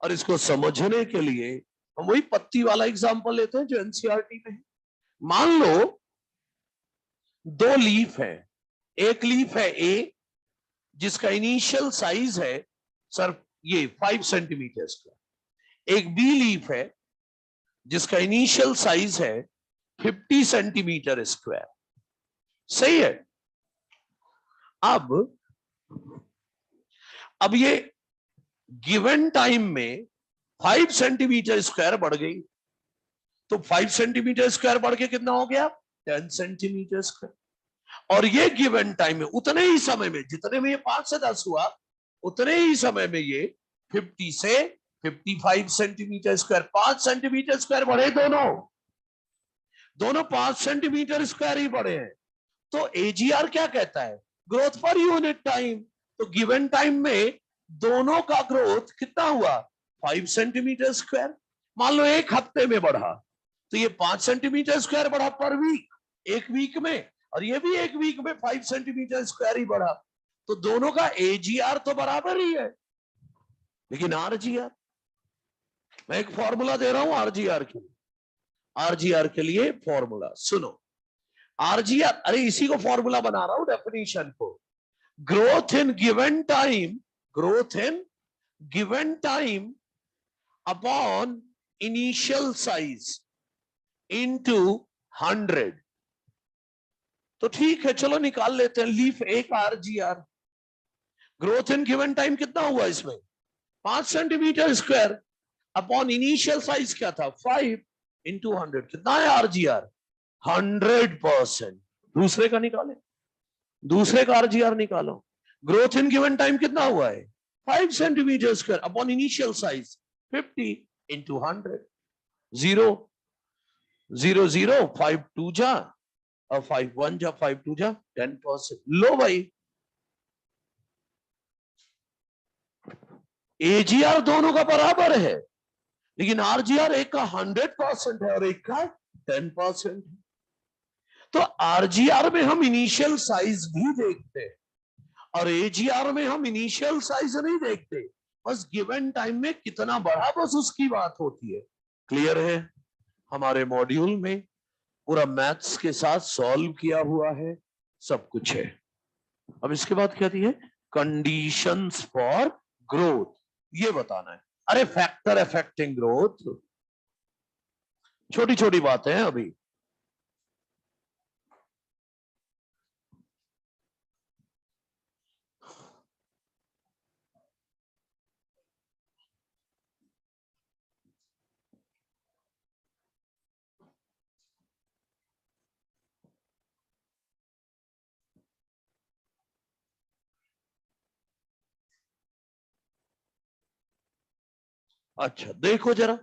और इसको समझने के लिए हम वही पत्ती वाला एग्जांपल लेते हैं जो एनसीईआरटी में है। मान लो दो लीफ है। एक लीफ है ए जिसका इनिशियल साइज है सर ये 5 सेंटीमीटर स्क्वायर। एक बी लीफ है जिसका इनिशियल साइज है 50 सेंटीमीटर स्क्वायर। सही है। अब ये गिवन टाइम में 5 सेंटीमीटर स्क्वायर बढ़ गई, तो 5 सेंटीमीटर स्क्वायर बढ़ के कितना हो गया? 10 सेंटीमीटर स्क्वायर। और ये गिवन टाइम में उतने ही समय में, जितने में ये 5 से 10 हुआ, उतने ही समय में ये 50 से 55 सेंटीमीटर स्क्वायर, 5 सेंटीमीटर स्क्वायर बढ़े। दोनों 5 सेंटीमीटर स्क्वायर ही बढ़े हैं। तो एजीआर क्या कहता है? Growth per unit time. तो गिवन टाइम में दोनों का ग्रोथ कितना हुआ? 5 सेंटीमीटर स्क्वायर। मान लो एक हफ्ते में बढ़ा तो ये 5 सेंटीमीटर स्क्वायर बढ़ा पर वीक, एक वीक में, और ये भी एक वीक में 5 सेंटीमीटर स्क्वायर ही बढ़ा। तो दोनों का एजीआर तो बराबर ही है, लेकिन आरजीआर, मैं एक फॉर्मूला दे रहा हूं आरजीआर के लिए। आरजीआर के लिए फॉर्मूला सुनो। आरजीआर, अरे इसी को फॉर्मूला बना रहा हूं, डेफिनेशन को। growth in given time, growth in given time upon initial size into 100. तो ठीक है, चलो निकाल लेते हैं. लीफ एक RGR. Growth in given time कितना हुआ इसमें? 5 centimetre square upon initial size क्या था? 5 into 100. कितना है RGR? 100%. दूसरे का निकाले, दूसरे का RGR निकालो. ग्रोथ इन गिवन टाइम कितना हुआ है? 5 centimetre square upon initial size 50 into 100. 0 0 0 5 2 जा और 5 1 जा 5 2 जा 10%. लो भाई, AGR दोनों का बराबर है, लेकिन RGR एक का 100% है और एक का 10% है. तो RGR में हम इनिशियल साइज भी देखते हैं और AGR में हम इनिशियल साइज नहीं देखते. बस गिवन टाइम में कितना बढ़ा, बस उसकी बात होती है. क्लियर है? हमारे मॉड्यूल में पूरा मैथ्स के साथ सॉल्व किया हुआ है, सब कुछ है. अब इसके बाद क्या दी है? कंडीशंस फॉर ग्रोथ, ये बताना है. अरे फैक्टर अफेक्टिंग ग्रोथ, छोटी छोटी बातें हैं अभी. अच्छा देखो जरा,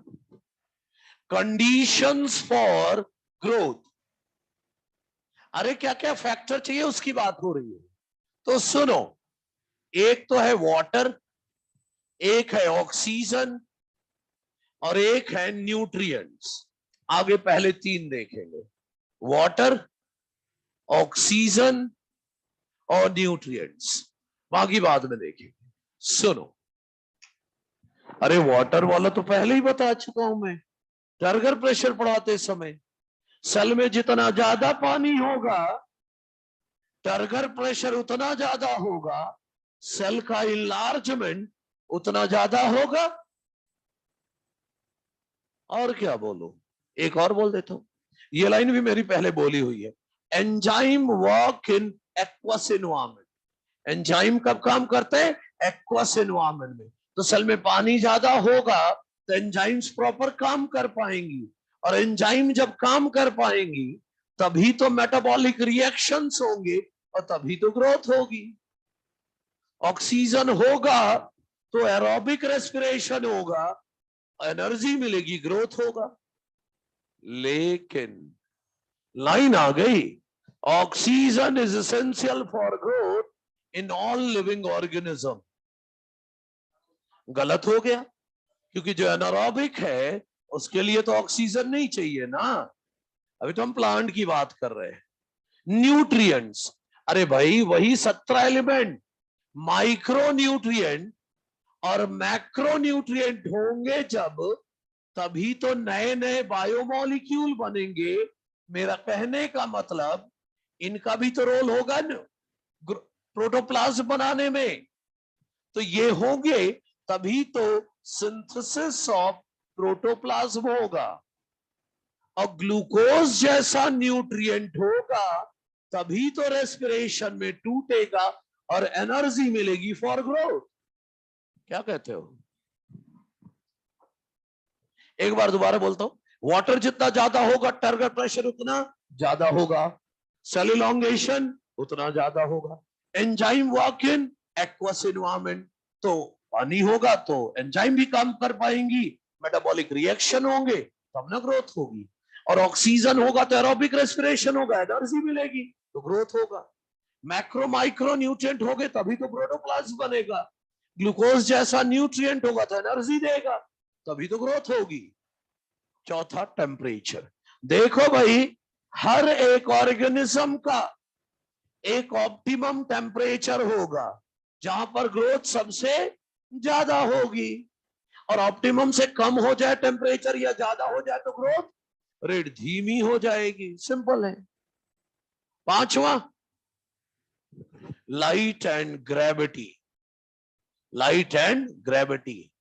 कंडीशंस फॉर ग्रोथ. अरे क्या क्या फैक्टर चाहिए उसकी बात हो रही है. तो सुनो, एक तो है वाटर, एक है ऑक्सीजन और एक है न्यूट्रिएंट्स. आगे पहले तीन देखेंगे, वाटर, ऑक्सीजन और न्यूट्रिएंट्स. बाकी बाद में देखेंगे. सुनो, अरे वाटर वाला तो पहले ही बता चुका हूं मैं. टर्गर प्रेशर पढ़ाते समय सेल में जितना ज्यादा पानी होगा, टर्गर प्रेशर उतना ज्यादा होगा, सेल का इनलार्जमेंट उतना ज्यादा होगा. और क्या बोलो, एक और बोल देता हूं, ये लाइन भी मेरी पहले बोली हुई है. Enzyme work in aqueous environment. Enzyme कब काम करते हैं? एक्वस एनवायरनमेंट में. तो सेल में पानी ज्यादा होगा तो एंजाइम्स प्रॉपर काम कर पाएंगी, और एंजाइम जब काम कर पाएंगी तभी तो मेटाबॉलिक रिएक्शंस होंगे और तभी तो ग्रोथ होगी. ऑक्सीजन होगा तो एरोबिक रेस्पिरेशन होगा, एनर्जी मिलेगी, ग्रोथ होगा. लेकिन लाइन आ गई, oxygen is essential for growth in all living organism. गलत हो गया, क्योंकि जो एनारोबिक है उसके लिए तो ऑक्सीजन नहीं चाहिए ना. अभी तो हम प्लांट की बात कर रहे हैं. न्यूट्रिएंट्स, अरे भाई वही 17 एलिमेंट, माइक्रो न्यूट्रिएंट और मैक्रो न्यूट्रिएंट होंगे जब, तभी तो नए नए बायोमोलिक्यूल बनेंगे. मेरा कहने का मतलब इनका भी तो रोल होगा न प्रोटोप्लाज्म बनाने में. तो ये होंगे तभी तो सिंथेसिस ऑफ प्रोटोप्लाज्म होगा, और ग्लूकोज जैसा न्यूट्रिएंट होगा तभी तो रेस्पिरेशन में टूटेगा और एनर्जी मिलेगी फॉर ग्रोथ. क्या कहते हो? एक बार दोबारा बोलता हूं, वाटर जितना ज्यादा होगा टर्गर प्रेशर उतना ज्यादा होगा, सेल इलॉन्गेशन उतना ज्यादा होगा, enzyme work in aqueous environment, तो पानी होगा तो एंजाइम भी काम कर पाएंगी, मेटाबॉलिक रिएक्शन होंगे तब ना ग्रोथ होगी, और ऑक्सीजन होगा तो एरोबिक रेस्पिरेशन होगा, एनर्जी मिलेगी तो ग्रोथ होगा. मैक्रो माइक्रो न्यूट्रिएंट होंगे तभी तो प्रोटोप्लाज्म बनेगा, ग्लूकोज जैसा न्यूट्रिएंट होगा तो एनर्जी देगा तभी तो ग्रोथ होगी. चौथा, टेम्परेचर. देखो भाई, हर एक ऑर्गेनिज्म का एक ऑप्टिमम टेम्परेचर होगा जहां पर ग्रोथ सबसे ज्यादा होगी, और ऑप्टिमम से कम हो जाए टेम्परेचर या ज्यादा हो जाए तो ग्रोथ रेट धीमी हो जाएगी. सिंपल है. पांचवा, light and gravity, light and gravity,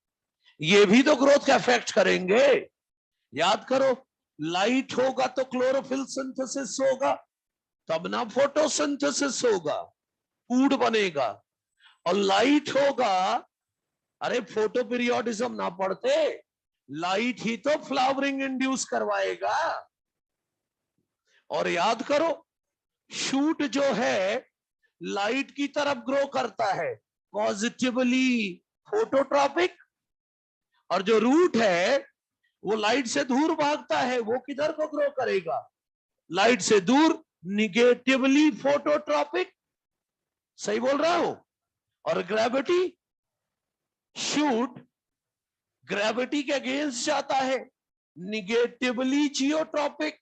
ये भी तो ग्रोथ का इफेक्ट करेंगे। याद करो, लाइट होगा तो क्लोरोफिल सिंथेसिस होगा, तब ना फोटोसिंथेसिस होगा, फूड बनेगा। और लाइट होगा, अरे फोटो पीरियोडिज्म ना पढ़ते, लाइट ही तो फ्लावरिंग इंड्यूस करवाएगा। और याद करो, शूट जो है लाइट की तरफ ग्रो करता है, पॉजिटिवली फोटोट्रॉपिक, और जो रूट है वो लाइट से दूर भागता है, वो किधर को ग्रो करेगा, लाइट से दूर, निगेटिवली फोटोट्रॉपिक। सही बोल रहा हूं। और ग्रेविटी, शूट ग्रेविटी के अगेंस्ट जाता है, निगेटिवली जियोट्रॉपिक।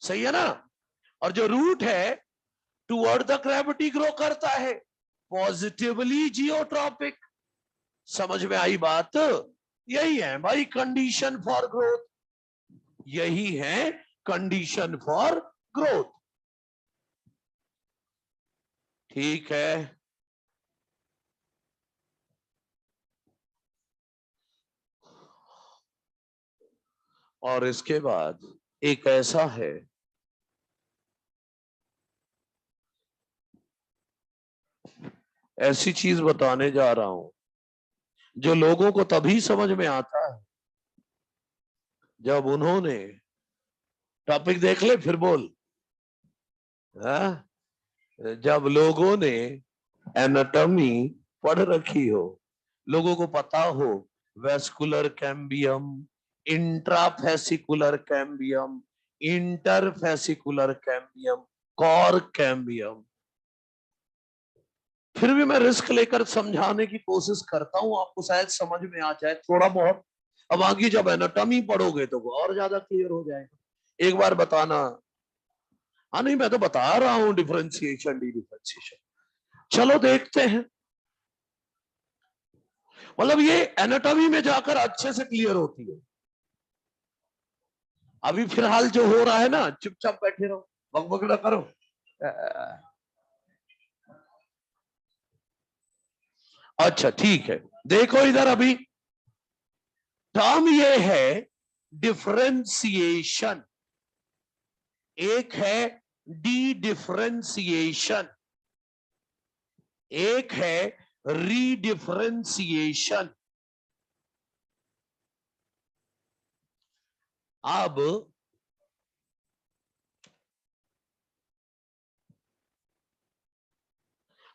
सही है ना। और जो रूट है टुवर्ड द ग्रेविटी ग्रो करता है, पॉजिटिवली जियोट्रॉपिक। समझ में आई बात। यही है भाई कंडीशन फॉर ग्रोथ, यही है कंडीशन फॉर ग्रोथ। ठीक है। और इसके बाद एक ऐसा है, ऐसी चीज बताने जा रहा हूं जो लोगों को तभी समझ में आता है जब उन्होंने टॉपिक देख ले, फिर बोल। हाँ? जब लोगों ने एनाटॉमी पढ़ रखी हो, लोगों को पता हो vascular cambium, intrafascicular cambium, interfascicular cambium, cork cambium. फिर भी मैं रिस्क लेकर समझाने की कोशिश करता हूं, आपको शायद समझ में आ जाए थोड़ा बहुत। अब आगे जब एनाटॉमी पढ़ोगे तो वो और ज्यादा क्लियर हो जाएगा। एक बार बताना। हाँ नहीं, मैं तो बता रहा हूं डिफरेंशिएशन, डी डिफरेंशिएशन। चलो देखते हैं। मतलब ये एनाटॉमी में जाकर अच्छे से क्लियर होती है। अभी फिलहाल जो हो रहा है ना, चुपचाप बैठे रहो, बकबक ना करो। अच्छा ठीक है, देखो इधर अभी टर्म ये है डिफरेंशिएशन, एक है डी डिफरेंशिएशन, एक है रीडिफरेंशिएशन।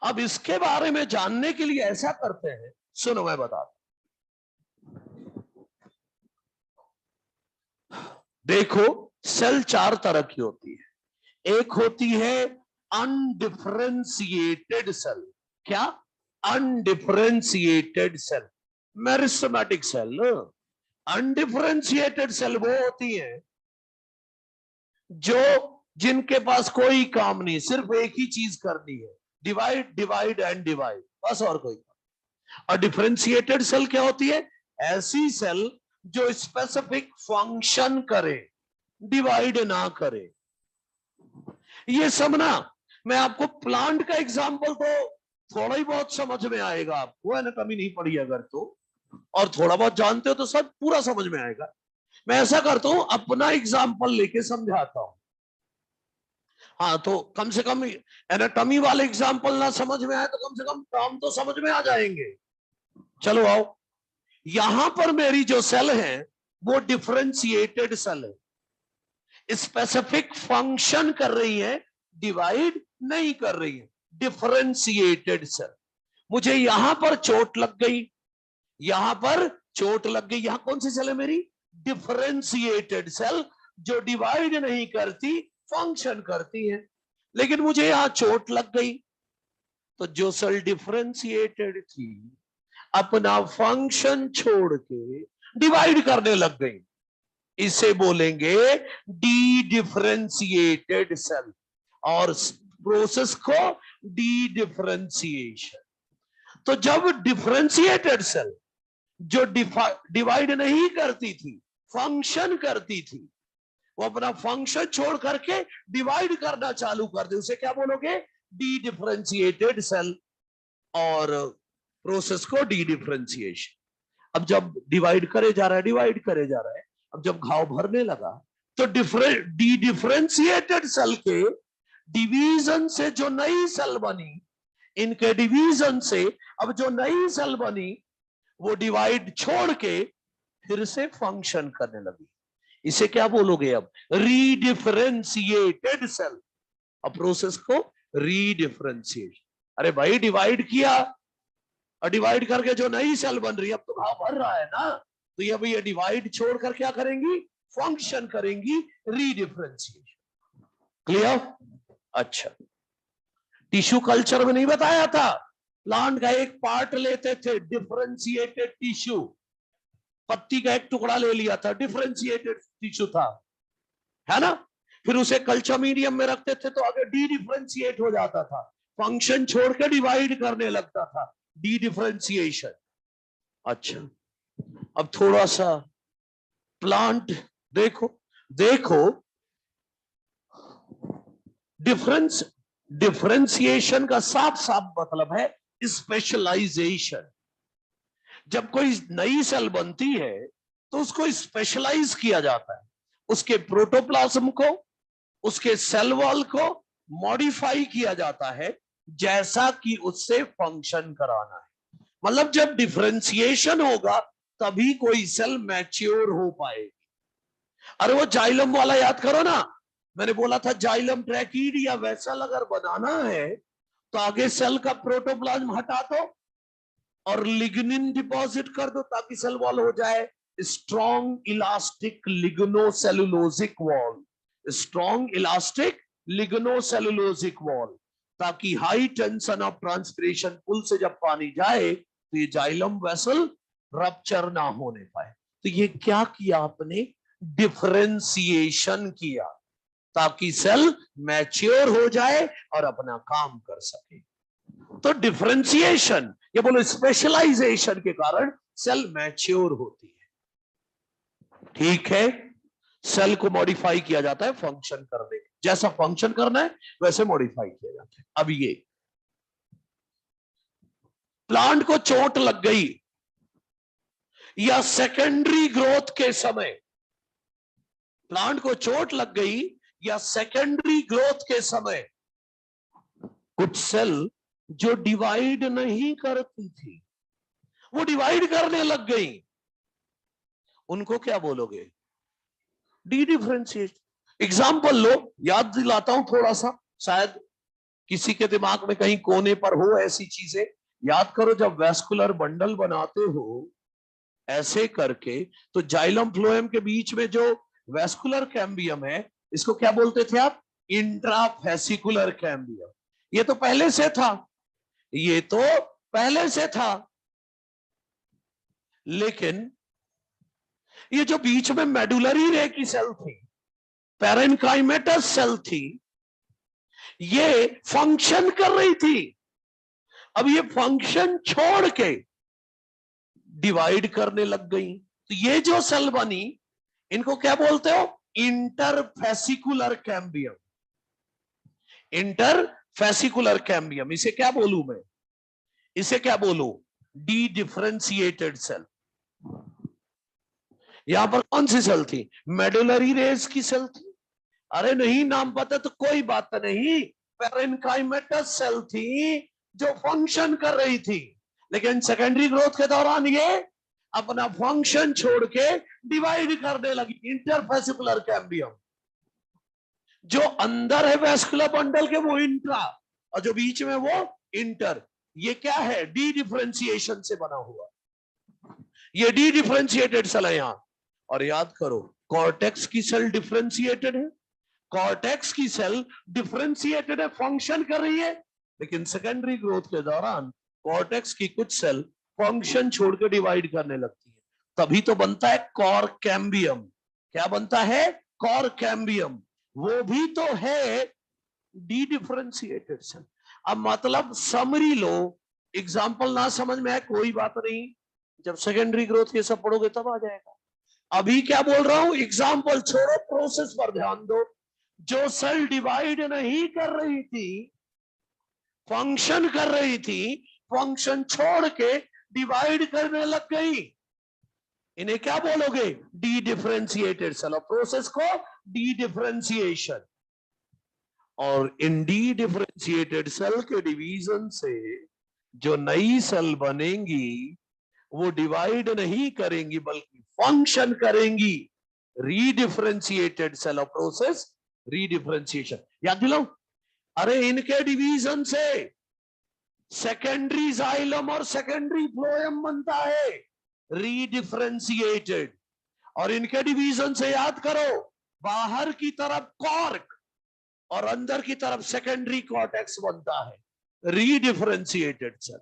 अब इसके बारे में जानने के लिए ऐसा करते हैं, सुनो मैं बताता। देखो, सेल चार तरह की होती है। एक होती है अनडिफरेंशिएटेड सेल। क्या? Undifferentiated cell, meristematic cell. Undifferentiated cell वो होती है जो जिनके पास कोई काम नहीं, सिर्फ एक ही चीज करनी है, डिवाइड डिवाइड एंड डिवाइड, बस और कोई काम। और डिफरेंशिएटेड सेल क्या होती है? ऐसी सेल जो स्पेसिफिक फंक्शन करे, डिवाइड ना करे। ये सब ना, मैं आपको प्लांट का एग्जांपल तो थोड़ा ही बहुत समझ में आएगा आपको, एनाटॉमी नहीं पढ़ी अगर तो, और थोड़ा बहुत जानते हो तो सब पूरा समझ में आएगा। मैं ऐसा करता हूं, अपना एग्जांपल लेके समझाता हूं। हाँ, तो कम से कम एनाटॉमी वाले एग्जांपल ना समझ में आए तो कम से कम टर्म तो समझ में आ जाएंगे। चलो आओ, यहां पर मेरी जो सेल है वो डिफरेंशिएटेड सेल है, स्पेसिफिक फंक्शन कर रही है, डिवाइड नहीं कर रही है, डिफरेंशिएटेड सेल। मुझे यहां पर चोट लग गई, यहां पर चोट लग गई, यहां कौन सी सेल है मेरी? डिफरेंशिएटेड सेल, जो डिवाइड नहीं करती, फंक्शन करती है। लेकिन मुझे यहां चोट लग गई, तो जो सेल डिफरेंशिएटेड थी अपना फंक्शन छोड़ के डिवाइड करने लग गई, इसे बोलेंगे डी डिफरेंशिएटेड सेल, और प्रोसेस को डी डिफरेंशिएशन। तो जब डिफरेंशिएटेड सेल जो डिवाइड नहीं करती थी, फंक्शन करती थी, वो अपना फंक्शन छोड़ करके डिवाइड करना चालू कर दे, उसे क्या बोलोगे? डी डिफरेंशिएटेड सेल और प्रोसेस को डी डिफरेंशिएशन। अब जब डिवाइड करे जा रहा है, डिवाइड करे जा रहा है, अब जब घाव भरने लगा तो डी डिफरेंशिएटेड सेल के डिवीजन से जो नई सेल बनी, इनके डिवीजन से अब जो नई सेल बनी वो डिवाइड छोड़ के फिर से फंक्शन करने लगी। इसे क्या बोलोगे अब? रीडिफरेंशिएटेड सेल। अब प्रोसेस को रीडिफरेंशिएशन। अरे भाई डिवाइड किया और डिवाइड करके जो नई सेल बन रही है, अब तो घाव भर रहा है ना, तो ये डिवाइड छोड़कर क्या करेंगी? फंक्शन करेंगी, रीडिफरेंशिएशन। क्लियर? अच्छा, टिश्यू कल्चर में नहीं बताया था, प्लांट का एक पार्ट लेते थे, डिफरेंशिएटेड टिश्यू, पत्ती का एक टुकड़ा ले लिया था, डिफरेंशिएटेड टिश्यू था, है ना? फिर उसे कल्चर मीडियम में रखते थे तो आगे डी डिफरेंशिएट हो जाता था, फंक्शन छोड़ के डिवाइड करने लगता था, डी डिफरेंशिएशन। अच्छा, अब थोड़ा सा प्लांट देखो डिफरेंशिएशन का साफ साफ मतलब है स्पेशलाइजेशन। जब कोई नई सेल बनती है तो उसको स्पेशलाइज किया जाता है, उसके प्रोटोप्लाज्म को, उसके सेल वॉल को मॉडिफाई किया जाता है जैसा कि उससे फंक्शन कराना है। मतलब जब डिफरेंशिएशन होगा तभी कोई सेल मैच्योर हो पाएगी। अरे वो जाइलम वाला याद करो ना, मैंने बोला था जाइलम ट्रैकीड या वेसल अगर बनाना है तो आगे सेल का प्रोटोप्लाज्म हटा दो और लिग्निन डिपॉजिट कर दो ताकि सेल वॉल हो जाए strong elastic lignocellulosic wall, strong elastic lignocellulosic wall, ताकि high tension of transpiration pull से जब पानी जाए तो ये जाइलम वेसल रप्चर ना होने पाए। तो ये क्या किया आपने? डिफरेंशिएशन किया ताकि सेल मैच्योर हो जाए और अपना काम कर सके। तो डिफरेंशिएशन, ये बोलो स्पेशलाइजेशन के कारण सेल मैच्योर होती है। ठीक है, सेल को मॉडिफाई किया जाता है फंक्शन करने, जैसा फंक्शन करना है वैसे मॉडिफाई किया जाता है। अब ये प्लांट को चोट लग गई या सेकेंडरी ग्रोथ के समय, प्लांट को चोट लग गई या सेकेंडरी ग्रोथ के समय कुछ सेल जो डिवाइड नहीं करती थी वो डिवाइड करने लग गई, उनको क्या बोलोगे? D differentiate. एग्जाम्पल लो, याद दिलाता हूं थोड़ा सा, शायद किसी के दिमाग में कहीं कोने पर हो ऐसी चीजें। याद करो, जब वैस्कुलर बंडल बनाते हो ऐसे करके तो जाइलम फ्लोएम के बीच में जो वैस्कुलर कैम्बियम है, इसको क्या बोलते थे आप? Intrafascicular cambium. ये तो पहले से था, ये तो पहले से था, लेकिन ये जो बीच में मेडुलरी रे की सेल थी, पैरेन्काइमेटस सेल थी, ये फंक्शन कर रही थी। अब ये फंक्शन छोड़ के डिवाइड करने लग गई, तो ये जो सेल बनी इनको क्या बोलते हो? Interfascicular cambium. इंटरफेसिकुलर कैम्बियम, इसे क्या बोलूं मैं? इसे क्या बोलूं? Dedifferentiated cell. यहां पर कौन सी सेल थी? मेडुलरी रेस की सेल थी। अरे नहीं नाम पता तो कोई बात नहीं, पैरेन्काइमेटस सेल थी जो फंक्शन कर रही थी, लेकिन सेकेंडरी ग्रोथ के दौरान ये अपना फंक्शन छोड़ के डिवाइड करने लगी। इंटरफेसिकुलर कैम्बियम, जो अंदर है वैस्कुलर बंडल के वो इंट्रा, और जो बीच में वो इंटर। ये क्या है? डी डिफरेंशिएशन से बना हुआ, ये डी डिफरेंशिएटेड सेल है यहां। और याद करो, कॉर्टेक्स की सेल डिफरेंशिएटेड है, कॉर्टेक्स की सेल डिफरेंशिएटेड है, फंक्शन कर रही है, लेकिन सेकेंडरी ग्रोथ के दौरान कॉर्टेक्स की कुछ सेल फंक्शन छोड़ के डिवाइड करने लगती है, तभी तो बनता है कॉर कैम्बियम। क्या बनता है? Cork cambium. वो भी तो है डी डिफरेंशिएटेड सेल। अब मतलब समरी लो, एग्जाम्पल ना समझ में आए कोई बात नहीं, जब सेकेंडरी ग्रोथ ये सब पढ़ोगे तब आ जाएगा। अभी क्या बोल रहा हूं, एग्जाम्पल छोड़ो, प्रोसेस पर ध्यान दो। जो सेल डिवाइड नहीं कर रही थी फंक्शन कर रही थी, फंक्शन छोड़ के डिवाइड करने लग गई। इन्हें क्या बोलोगे? Dedifferentiated cell. और प्रोसेस को डी डिफरेंशिएशन। और इन डी डिफरेंशिएटेड सेल के डिवीजन से जो नई सेल बनेंगी वो डिवाइड नहीं करेंगी बल्कि फंक्शन करेंगी। रीडिफरेंशिएटेड सेल ऑफ प्रोसेस रीडिफरेंशिएशन। याद दिलाऊं? अरे इनके डिवीजन से सेकेंडरी जाइलम और सेकेंडरी फ्लोएम बनता है, रीडिफरेंशिएटेड। और इनके डिवीजन से याद करो, बाहर की तरफ कॉर्क और अंदर की तरफ सेकेंडरी कॉर्टेक्स बनता है, रीडिफरेंशिएटेड सेल।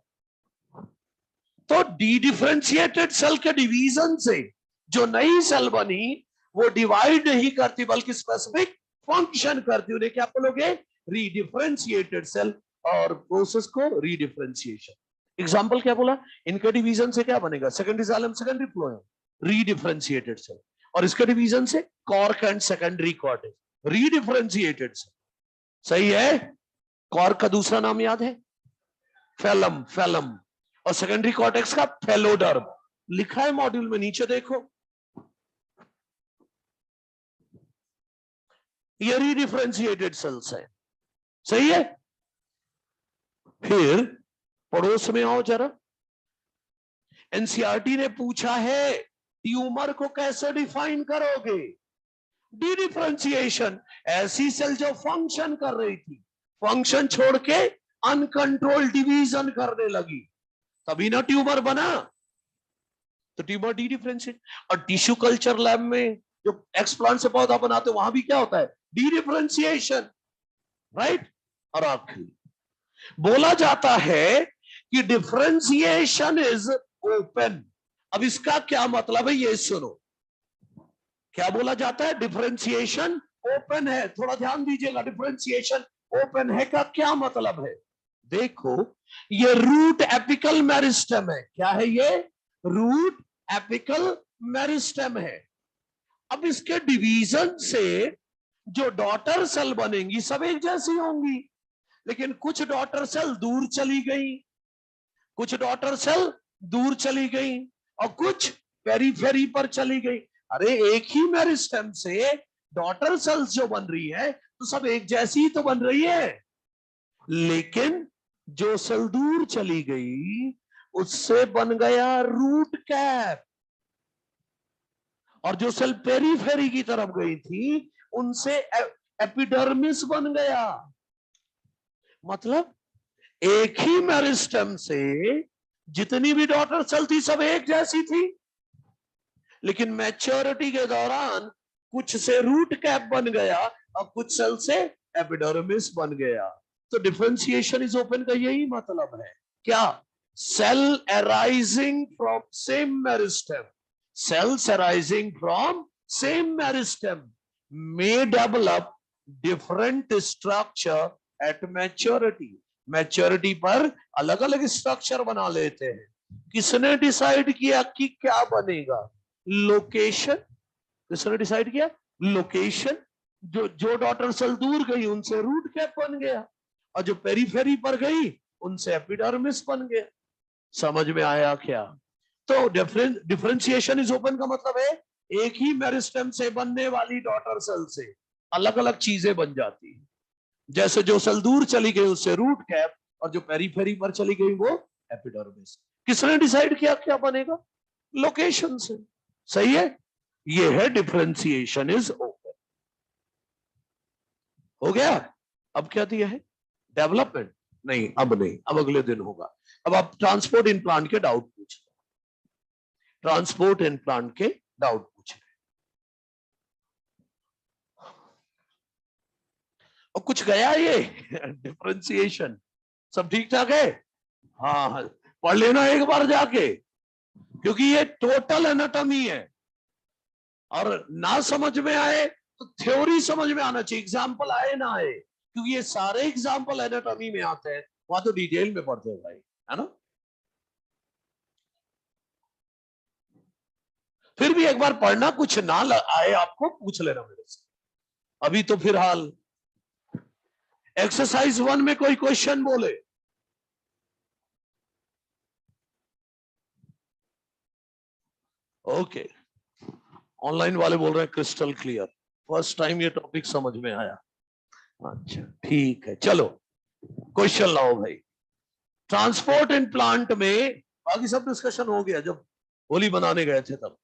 तो डी डिफरेंशिएटेड सेल के डिवीजन से जो नई सेल बनी वो डिवाइड नहीं करती बल्कि स्पेसिफिक फंक्शन करती। उन्हें क्या बोलोगे? रीडिफरेंशिएटेड सेल। और प्रोसेस को रीडिफरेंशिएशन। एग्जांपल क्या बोला? इनके डिवीजन से क्या बनेगा? Secondary xylem secondary phloem, redifferentiated cell. और इसके डिवीजन से cork and secondary cortex, redifferentiated cell. सही है? कॉर्क का दूसरा नाम याद है? Phellem, phellem. और सेकेंडरी कॉर्टेक्स का फेलोडर्म। लिखा है मॉड्यूल में, नीचे देखो। ये रीडिफरेंशिएटेड सेल्स है। सही है? फिर पड़ोस में आओ जरा। एनसीईआरटी ने पूछा है ट्यूमर को कैसे डिफाइन करोगे? D differentiation. ऐसी सेल जो फंक्शन कर रही थी, फंक्शन छोड़ के अनकंट्रोल्ड डिवीजन करने लगी, तभी ना ट्यूमर बना। तो ट्यूमर डी डिफरेंशिएट। और टिश्यू कल्चर लैब में जो एक्सप्लांट से पौधा बनाते हैं वहां भी क्या होता है? D differentiation, right. और आखिरी बोला जाता है कि डिफरेंशिएशन इज ओपन। अब इसका क्या मतलब है ये सुनो। क्या बोला जाता है? डिफरेंशिएशन ओपन है। थोड़ा ध्यान दीजिएगा, डिफरेंशिएशन ओपन है का क्या मतलब है? देखो, ये रूट एपिकल मेरिस्टेम है। क्या है ये? रूट एपिकल मेरिस्टेम है। अब इसके डिवीजन से जो डॉटर सेल बनेंगी सब एक जैसी होंगी, लेकिन कुछ डॉटर सेल दूर चली गई, कुछ डॉटर सेल दूर चली गई और कुछ पेरीफेरी पर चली गई। अरे एक ही मेरिस्टेम से डॉटर सेल्स जो बन रही है तो सब एक जैसी तो बन रही है, लेकिन जो सेल दूर चली गई उससे बन गया रूट कैप, और जो सेल पेरीफेरी की तरफ गई थी उनसे एपिडर्मिस बन गया। मतलब एक ही मेरिस्टेम से जितनी भी डॉटर सेल थी सब एक जैसी थी, लेकिन मैच्योरिटी के दौरान कुछ से रूट कैप बन गया और कुछ सेल से एपिडर्मिस बन गया। तो डिफरेंशिएशन इज ओपन का यही मतलब है। क्या? Cell arising from same meristem, cells arising from same meristem may develop different structure at maturity. Maturity पर अलग अलग स्ट्रक्चर बना लेते हैं। किसने डिसाइड किया कि क्या बनेगा? लोकेशन। किसने डिसाइड किया? लोकेशन। जो डॉटर सेल दूर गई उनसे रूट कैप बन गया, और जो पेरीफेरी पर गई उनसे एपिडर्मिस बन गया। समझ में आया क्या? तो डिफरेंशिएशन इज ओपन का मतलब है एक ही मेरिस्टेम से बनने वाली डॉटर सेल से अलग अलग चीजें बन जाती है। जैसे जो सेल दूर चली गई उससे रूट कैप, और जो पेरीफेरी पर चली गई वो एपिडर्मिस। किसने डिसाइड किया क्या बनेगा? लोकेशन से। सही है? ये है डिफरेंशिएशन इज ओपन। हो गया? अब क्या दिया है? डेवलपमेंट। नहीं, अब नहीं, अब अगले दिन होगा। अब आप ट्रांसपोर्ट इन प्लांट के डाउट पूछ रहे, ट्रांसपोर्ट इन प्लांट के डाउट पूछ रहे। और कुछ गया ये डिफरेंशिएशन? सब ठीक ठाक है? हाँ, पढ़ लेना एक बार जाके, क्योंकि ये टोटल एनाटॉमी है। और ना समझ में आए तो थ्योरी समझ में आना चाहिए, एग्जाम्पल आए ना आए, क्योंकि ये सारे एग्जाम्पल एनाटॉमी में आते हैं, वहां तो डिटेल में पढ़ते हैं भाई, है ना। फिर भी एक बार पढ़ना, कुछ ना आए आपको पूछ लेना मेरे से। अभी तो फिलहाल एक्सरसाइज 1 में कोई क्वेश्चन बोले ओके, ऑनलाइन वाले बोल रहे हैं क्रिस्टल क्लियर, फर्स्ट टाइम ये टॉपिक समझ में आया। अच्छा ठीक है, चलो क्वेश्चन लाओ भाई। ट्रांसपोर्ट इन प्लांट में बाकी सब डिस्कशन हो गया जब होली बनाने गए थे तब।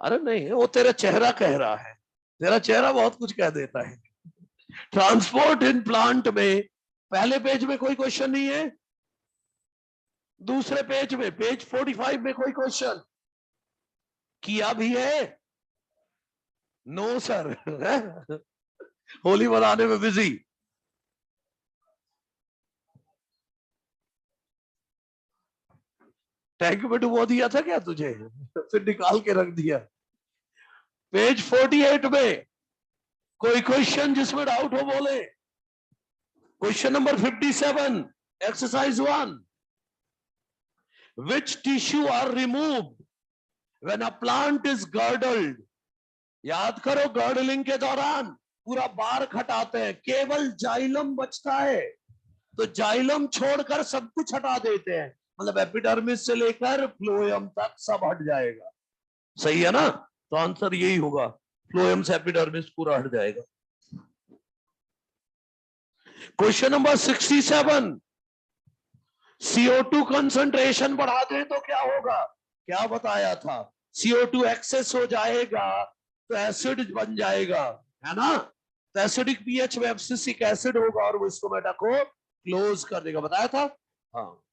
अरे नहीं, वो तेरा चेहरा कह रहा है, तेरा चेहरा बहुत कुछ कह देता है। ट्रांसपोर्ट इन प्लांट में पहले पेज में कोई क्वेश्चन नहीं है, दूसरे पेज में पेज 45 में कोई क्वेश्चन किया भी है? No sir. होली बनाने में बिजी। टैग में डुबो दिया था क्या तुझे? फिर निकाल के रख दिया। पेज 48 में कोई क्वेश्चन जिसमें डाउट हो बोले। Question number 57, exercise 1, which tissue are removed when a plant is girdled? याद करो, गर्डलिंग के दौरान पूरा बार हटाते हैं, केवल जाइलम बचता है, तो जाइलम छोड़कर सब कुछ हटा देते हैं, मतलब एपिडर्मिस से लेकर फ्लोएम तक सब हट जाएगा। सही है ना? तो आंसर यही होगा, फ्लोएम से एपिडर्मिस पूरा हट जाएगा। क्वेश्चन नंबर 67, CO2 कंसंट्रेशन बढ़ा दे तो क्या होगा? क्या बताया था? CO2 एक्सेस हो जाएगा तो एसिड बन जाएगा, है ना? तो एसिडिक पीएच में एब्सिसिक एसिड होगा और वो स्टोमेटा को क्लोज कर देगा, बताया था। हाँ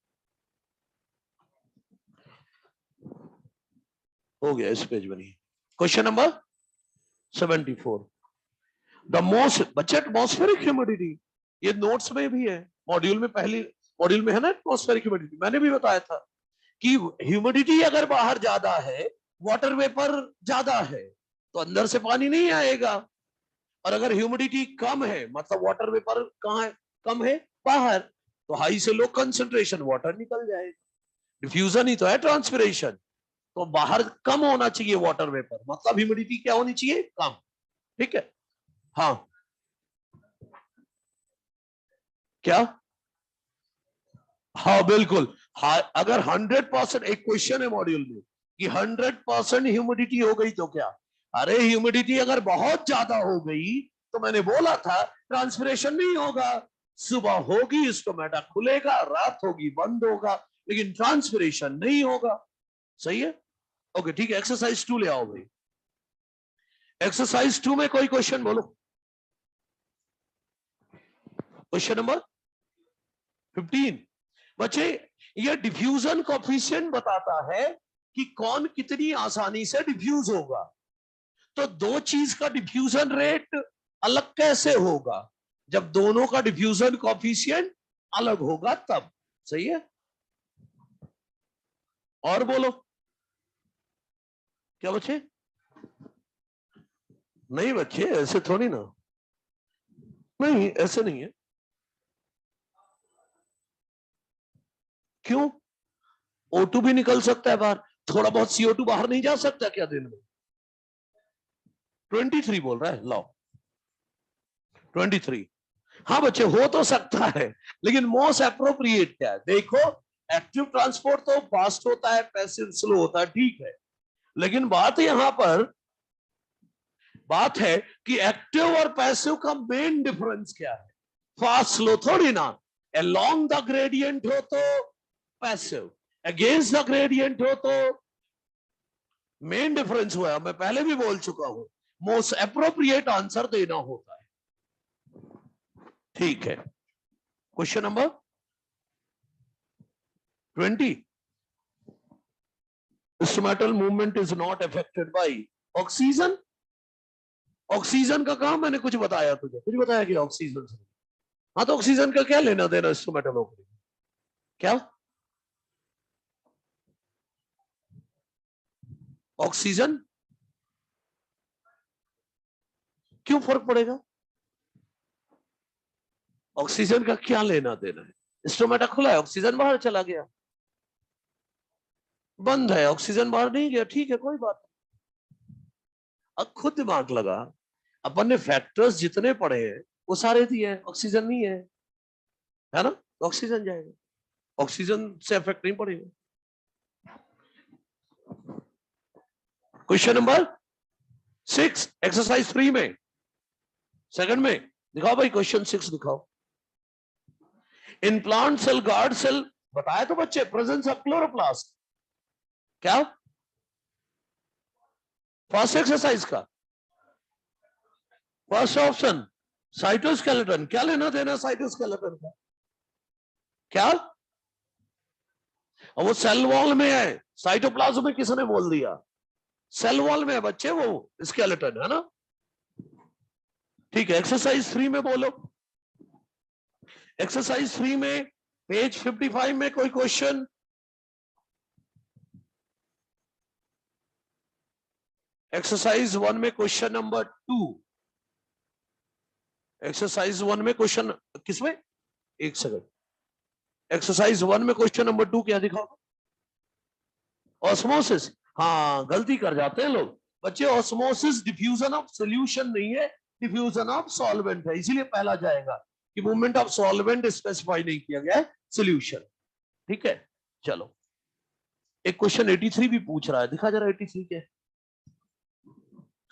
हो गया, इस पेज में नहीं। क्वेश्चन नंबर 74, द मोस्ट बच्चे एटमॉस्फेरिक ह्यूमिडिटी, ये नोट्स में भी है, मॉड्यूल में पहली मॉड्यूल में है ना एटमॉस्फेरिक ह्यूमिडिटी, मैंने भी बताया था कि ह्यूमिडिटी अगर बाहर ज्यादा है, वाटर वेपर ज्यादा है, तो अंदर से पानी नहीं आएगा, और अगर ह्यूमिडिटी कम है मतलब वाटर वेपर कहाँ है? कम है बाहर, तो हाई से लो कंसंट्रेशन वाटर निकल जाएगा। डिफ्यूजन ही तो है ट्रांसपिरेशन, तो बाहर कम होना चाहिए वाटर वेपर, मतलब ह्यूमिडिटी क्या होनी चाहिए? कम। ठीक है, हाँ क्या? हाँ बिल्कुल। हाँ, अगर 100%, एक क्वेश्चन है मॉड्यूल में कि 100% ह्यूमिडिटी हो गई तो क्या? अरे ह्यूमिडिटी अगर बहुत ज्यादा हो गई तो मैंने बोला था ट्रांसपिरेशन नहीं होगा, सुबह होगी स्टोमेटा खुलेगा, रात होगी बंद होगा, लेकिन ट्रांसपिरेशन नहीं होगा। सही है, ओके ठीक है। एक्सरसाइज 2 ले आओ भाई। एक्सरसाइज 2 में कोई क्वेश्चन बोलो। क्वेश्चन नंबर 15, बच्चे ये डिफ्यूजन कोएफिशिएंट बताता है कि कौन कितनी आसानी से डिफ्यूज होगा, तो दो चीज का डिफ्यूजन रेट अलग कैसे होगा? जब दोनों का डिफ्यूजन कोएफिशिएंट अलग होगा तब। सही है, और बोलो क्या बच्चे? नहीं बच्चे ऐसे थोड़ी ना, नहीं ऐसे नहीं है। क्यों? O2 भी निकल सकता है बाहर, थोड़ा बहुत CO2 बाहर नहीं जा सकता क्या दिन में? 23 बोल रहा है, लो 23। हाँ बच्चे हो तो सकता है, लेकिन मोस्ट अप्रोप्रिएट क्या है? देखो, एक्टिव ट्रांसपोर्ट तो फास्ट होता है, पैसिव स्लो होता है, ठीक है, लेकिन बात यहां पर बात है कि एक्टिव और पैसिव का मेन डिफरेंस क्या है? फास्ट स्लो थोड़ी ना, अलोंग द ग्रेडियंट हो तो पैसिव, अगेंस्ट द ग्रेडियंट हो तो। मेन डिफरेंस हुआ है, मैं पहले भी बोल चुका हूं, मोस्ट अप्रोप्रिएट आंसर देना होता है। ठीक है, question number 20, stomatal movement is not affected by oxygen. Oxygen का काम मैंने कुछ बताया तुझे, कुछ बताया कि ऑक्सीजन से? हाँ तो ऑक्सीजन का क्या लेना देना स्टोमेटल ओपनिंग? क्या ऑक्सीजन क्यों फर्क पड़ेगा? ऑक्सीजन का क्या लेना देना है? स्टोमेटा खुला है, ऑक्सीजन बाहर चला गया, बंद है, ऑक्सीजन बाहर नहीं गया, ठीक है कोई बात नहीं। अब खुद दिमाग लगा, अपन ने फैक्टर्स जितने पढ़े हैं वो सारे दिए हैं, ऑक्सीजन नहीं है ना? ऑक्सीजन जाएगा, ऑक्सीजन से इफेक्ट नहीं पड़ेगा। क्वेश्चन नंबर 6 एक्सरसाइज 3 में सेकंड में दिखाओ भाई, क्वेश्चन 6 दिखाओ। In plant cell guard cell बताया तो बच्चे, प्रेजेंस ऑफ क्लोरोप्लास्ट। क्या फर्स्ट एक्सरसाइज का फर्स्ट ऑप्शन साइटोस्केलेटन। क्या लेना देना साइटोस्केलेटन का? क्या वो सेल वॉल में है, साइटोप्लाज्म में किसने बोल दिया? सेल वॉल में है बच्चे वो स्केलेटन, है ना? ठीक है, एक्सरसाइज 3 में बोलो। एक्सरसाइज 3 में पेज 55 में कोई क्वेश्चन? एक्सरसाइज 1 में क्वेश्चन नंबर 2। एक्सरसाइज 1 में क्वेश्चन किसमें? एक सेकंड। एक्सरसाइज 1 में क्वेश्चन नंबर 2 क्या दिखाओ? ऑस्मोसिस। हाँ, गलती कर जाते हैं लोग बच्चे। ऑस्मोसिस डिफ्यूजन ऑफ सॉल्यूशन नहीं है, डिफ्यूजन ऑफ सॉल्वेंट है, इसीलिए पहला जाएगा कि मूवमेंट ऑफ सॉल्वेंट स्पेसिफाई नहीं किया गया है, सॉल्यूशन। ठीक है, चलो एक क्वेश्चन 83 भी पूछ रहा है, दिखा जरा 83 के।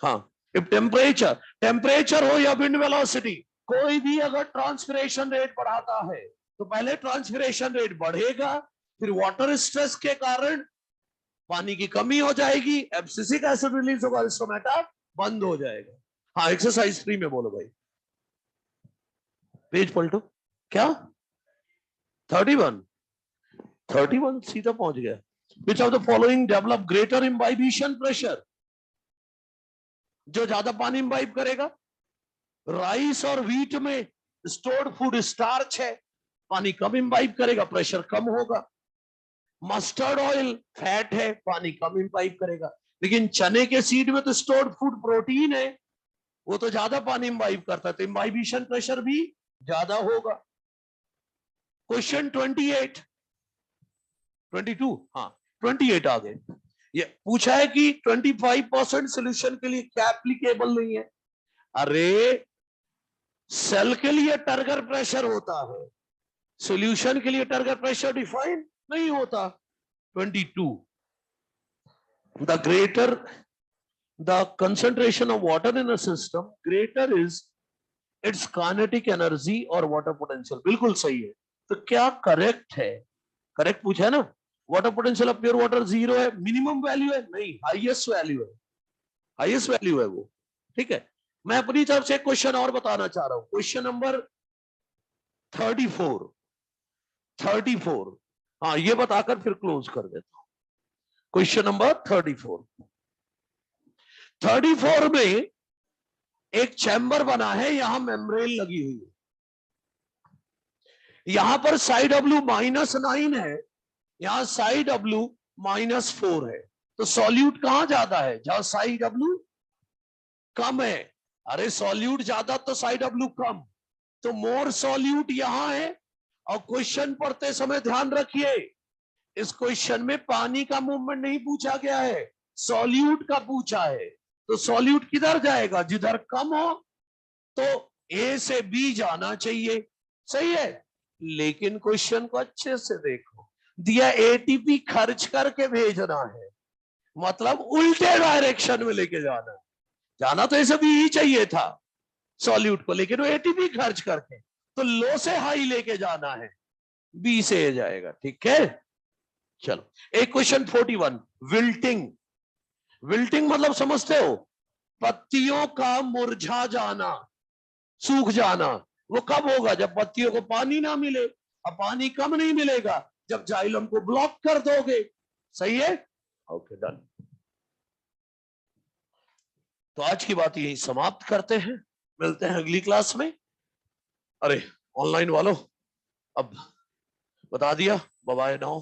हाँ, इफ टेम्परेचर हो या विंड वेलोसिटी, कोई भी अगर ट्रांसपिरेशन रेट बढ़ाता है तो पहले ट्रांसपिरेशन रेट बढ़ेगा, फिर वाटर स्ट्रेस के कारण पानी की कमी हो जाएगी, एब्सिसिक एसिड रिलीज होगा, स्टोमेटा बंद हो जाएगा। हाँ, एक्सरसाइज 3 में बोलो भाई, पेज पलटो। क्या 31 सीधा पहुंच गया। Which of the following develop greater imbibition pressure? जो ज्यादा पानी इम्बाइब करेगा। राइस और व्हीट में स्टोर्ड फूड स्टार्च है, पानी कम इम्बाइब करेगा, प्रेशर कम होगा। मस्टर्ड ऑयल फैट है, पानी कम इम्बाइब करेगा। लेकिन चने के सीड में तो स्टोर्ड फूड प्रोटीन है, वो तो ज्यादा पानी इम्बाइब करता है, तो इम्बाइबिशन प्रेशर भी ज्यादा होगा। क्वेश्चन 22 हाँ 28 आ गए। ये पूछा है कि 25% सोल्यूशन के लिए क्या एप्लीकेबल नहीं है? अरे सेल के लिए टर्गर प्रेशर होता है, सोल्यूशन के लिए टर्गर प्रेशर डिफाइन नहीं होता। 22 the greater the concentration of water in a system, greater is its kinetic energy or water potential। बिल्कुल सही है। तो क्या करेक्ट है? करेक्ट पूछा है ना। Water potential of pure water 0 है, मिनिमम वैल्यू है? नहीं, हाईएस्ट वैल्यू है, हाईएस्ट वैल्यू है वो। ठीक है, मैं अपनी तरफ से क्वेश्चन और बताना चाह रहा हूं। क्वेश्चन नंबर 34 हाँ, ये बताकर फिर क्लोज कर देता हूं। क्वेश्चन नंबर 34 में एक चैम्बर बना है, यहां मेम्ब्रेन लगी हुई है, यहां पर साइड W -9 है, यहां साइड W -4 है। तो सॉल्यूट कहां ज्यादा है? जहां साइड W कम है। अरे सॉल्यूट ज्यादा तो साइड W कम, तो मोर सॉल्यूट यहां है। और क्वेश्चन पढ़ते समय ध्यान रखिए, इस क्वेश्चन में पानी का मूवमेंट नहीं पूछा गया है, सॉल्यूट का पूछा है। तो सॉल्यूट किधर जाएगा? जिधर कम हो, तो ए से बी जाना चाहिए, सही है। लेकिन क्वेश्चन को अच्छे से देखो, दिया एटीपी खर्च करके भेजना है, मतलब उल्टे डायरेक्शन में लेके जाना है। जाना तो ऐसे भी ही चाहिए था सॉल्यूट को, लेकिन वो एटीपी खर्च करके, तो लो से हाई लेके जाना है, बी से ए जाएगा। ठीक है, चलो एक क्वेश्चन 41 विल्टिंग। विल्टिंग मतलब समझते हो? पत्तियों का मुरझा जाना, सूख जाना। वो कब होगा? जब पत्तियों को पानी ना मिले, और पानी कम नहीं मिलेगा जब जाइलम को ब्लॉक कर दोगे। सही है, ओके डन। तो आज की बात यही समाप्त करते हैं, मिलते हैं अगली क्लास में। अरे ऑनलाइन वालों, अब बता दिया, बाय बाय नाउ।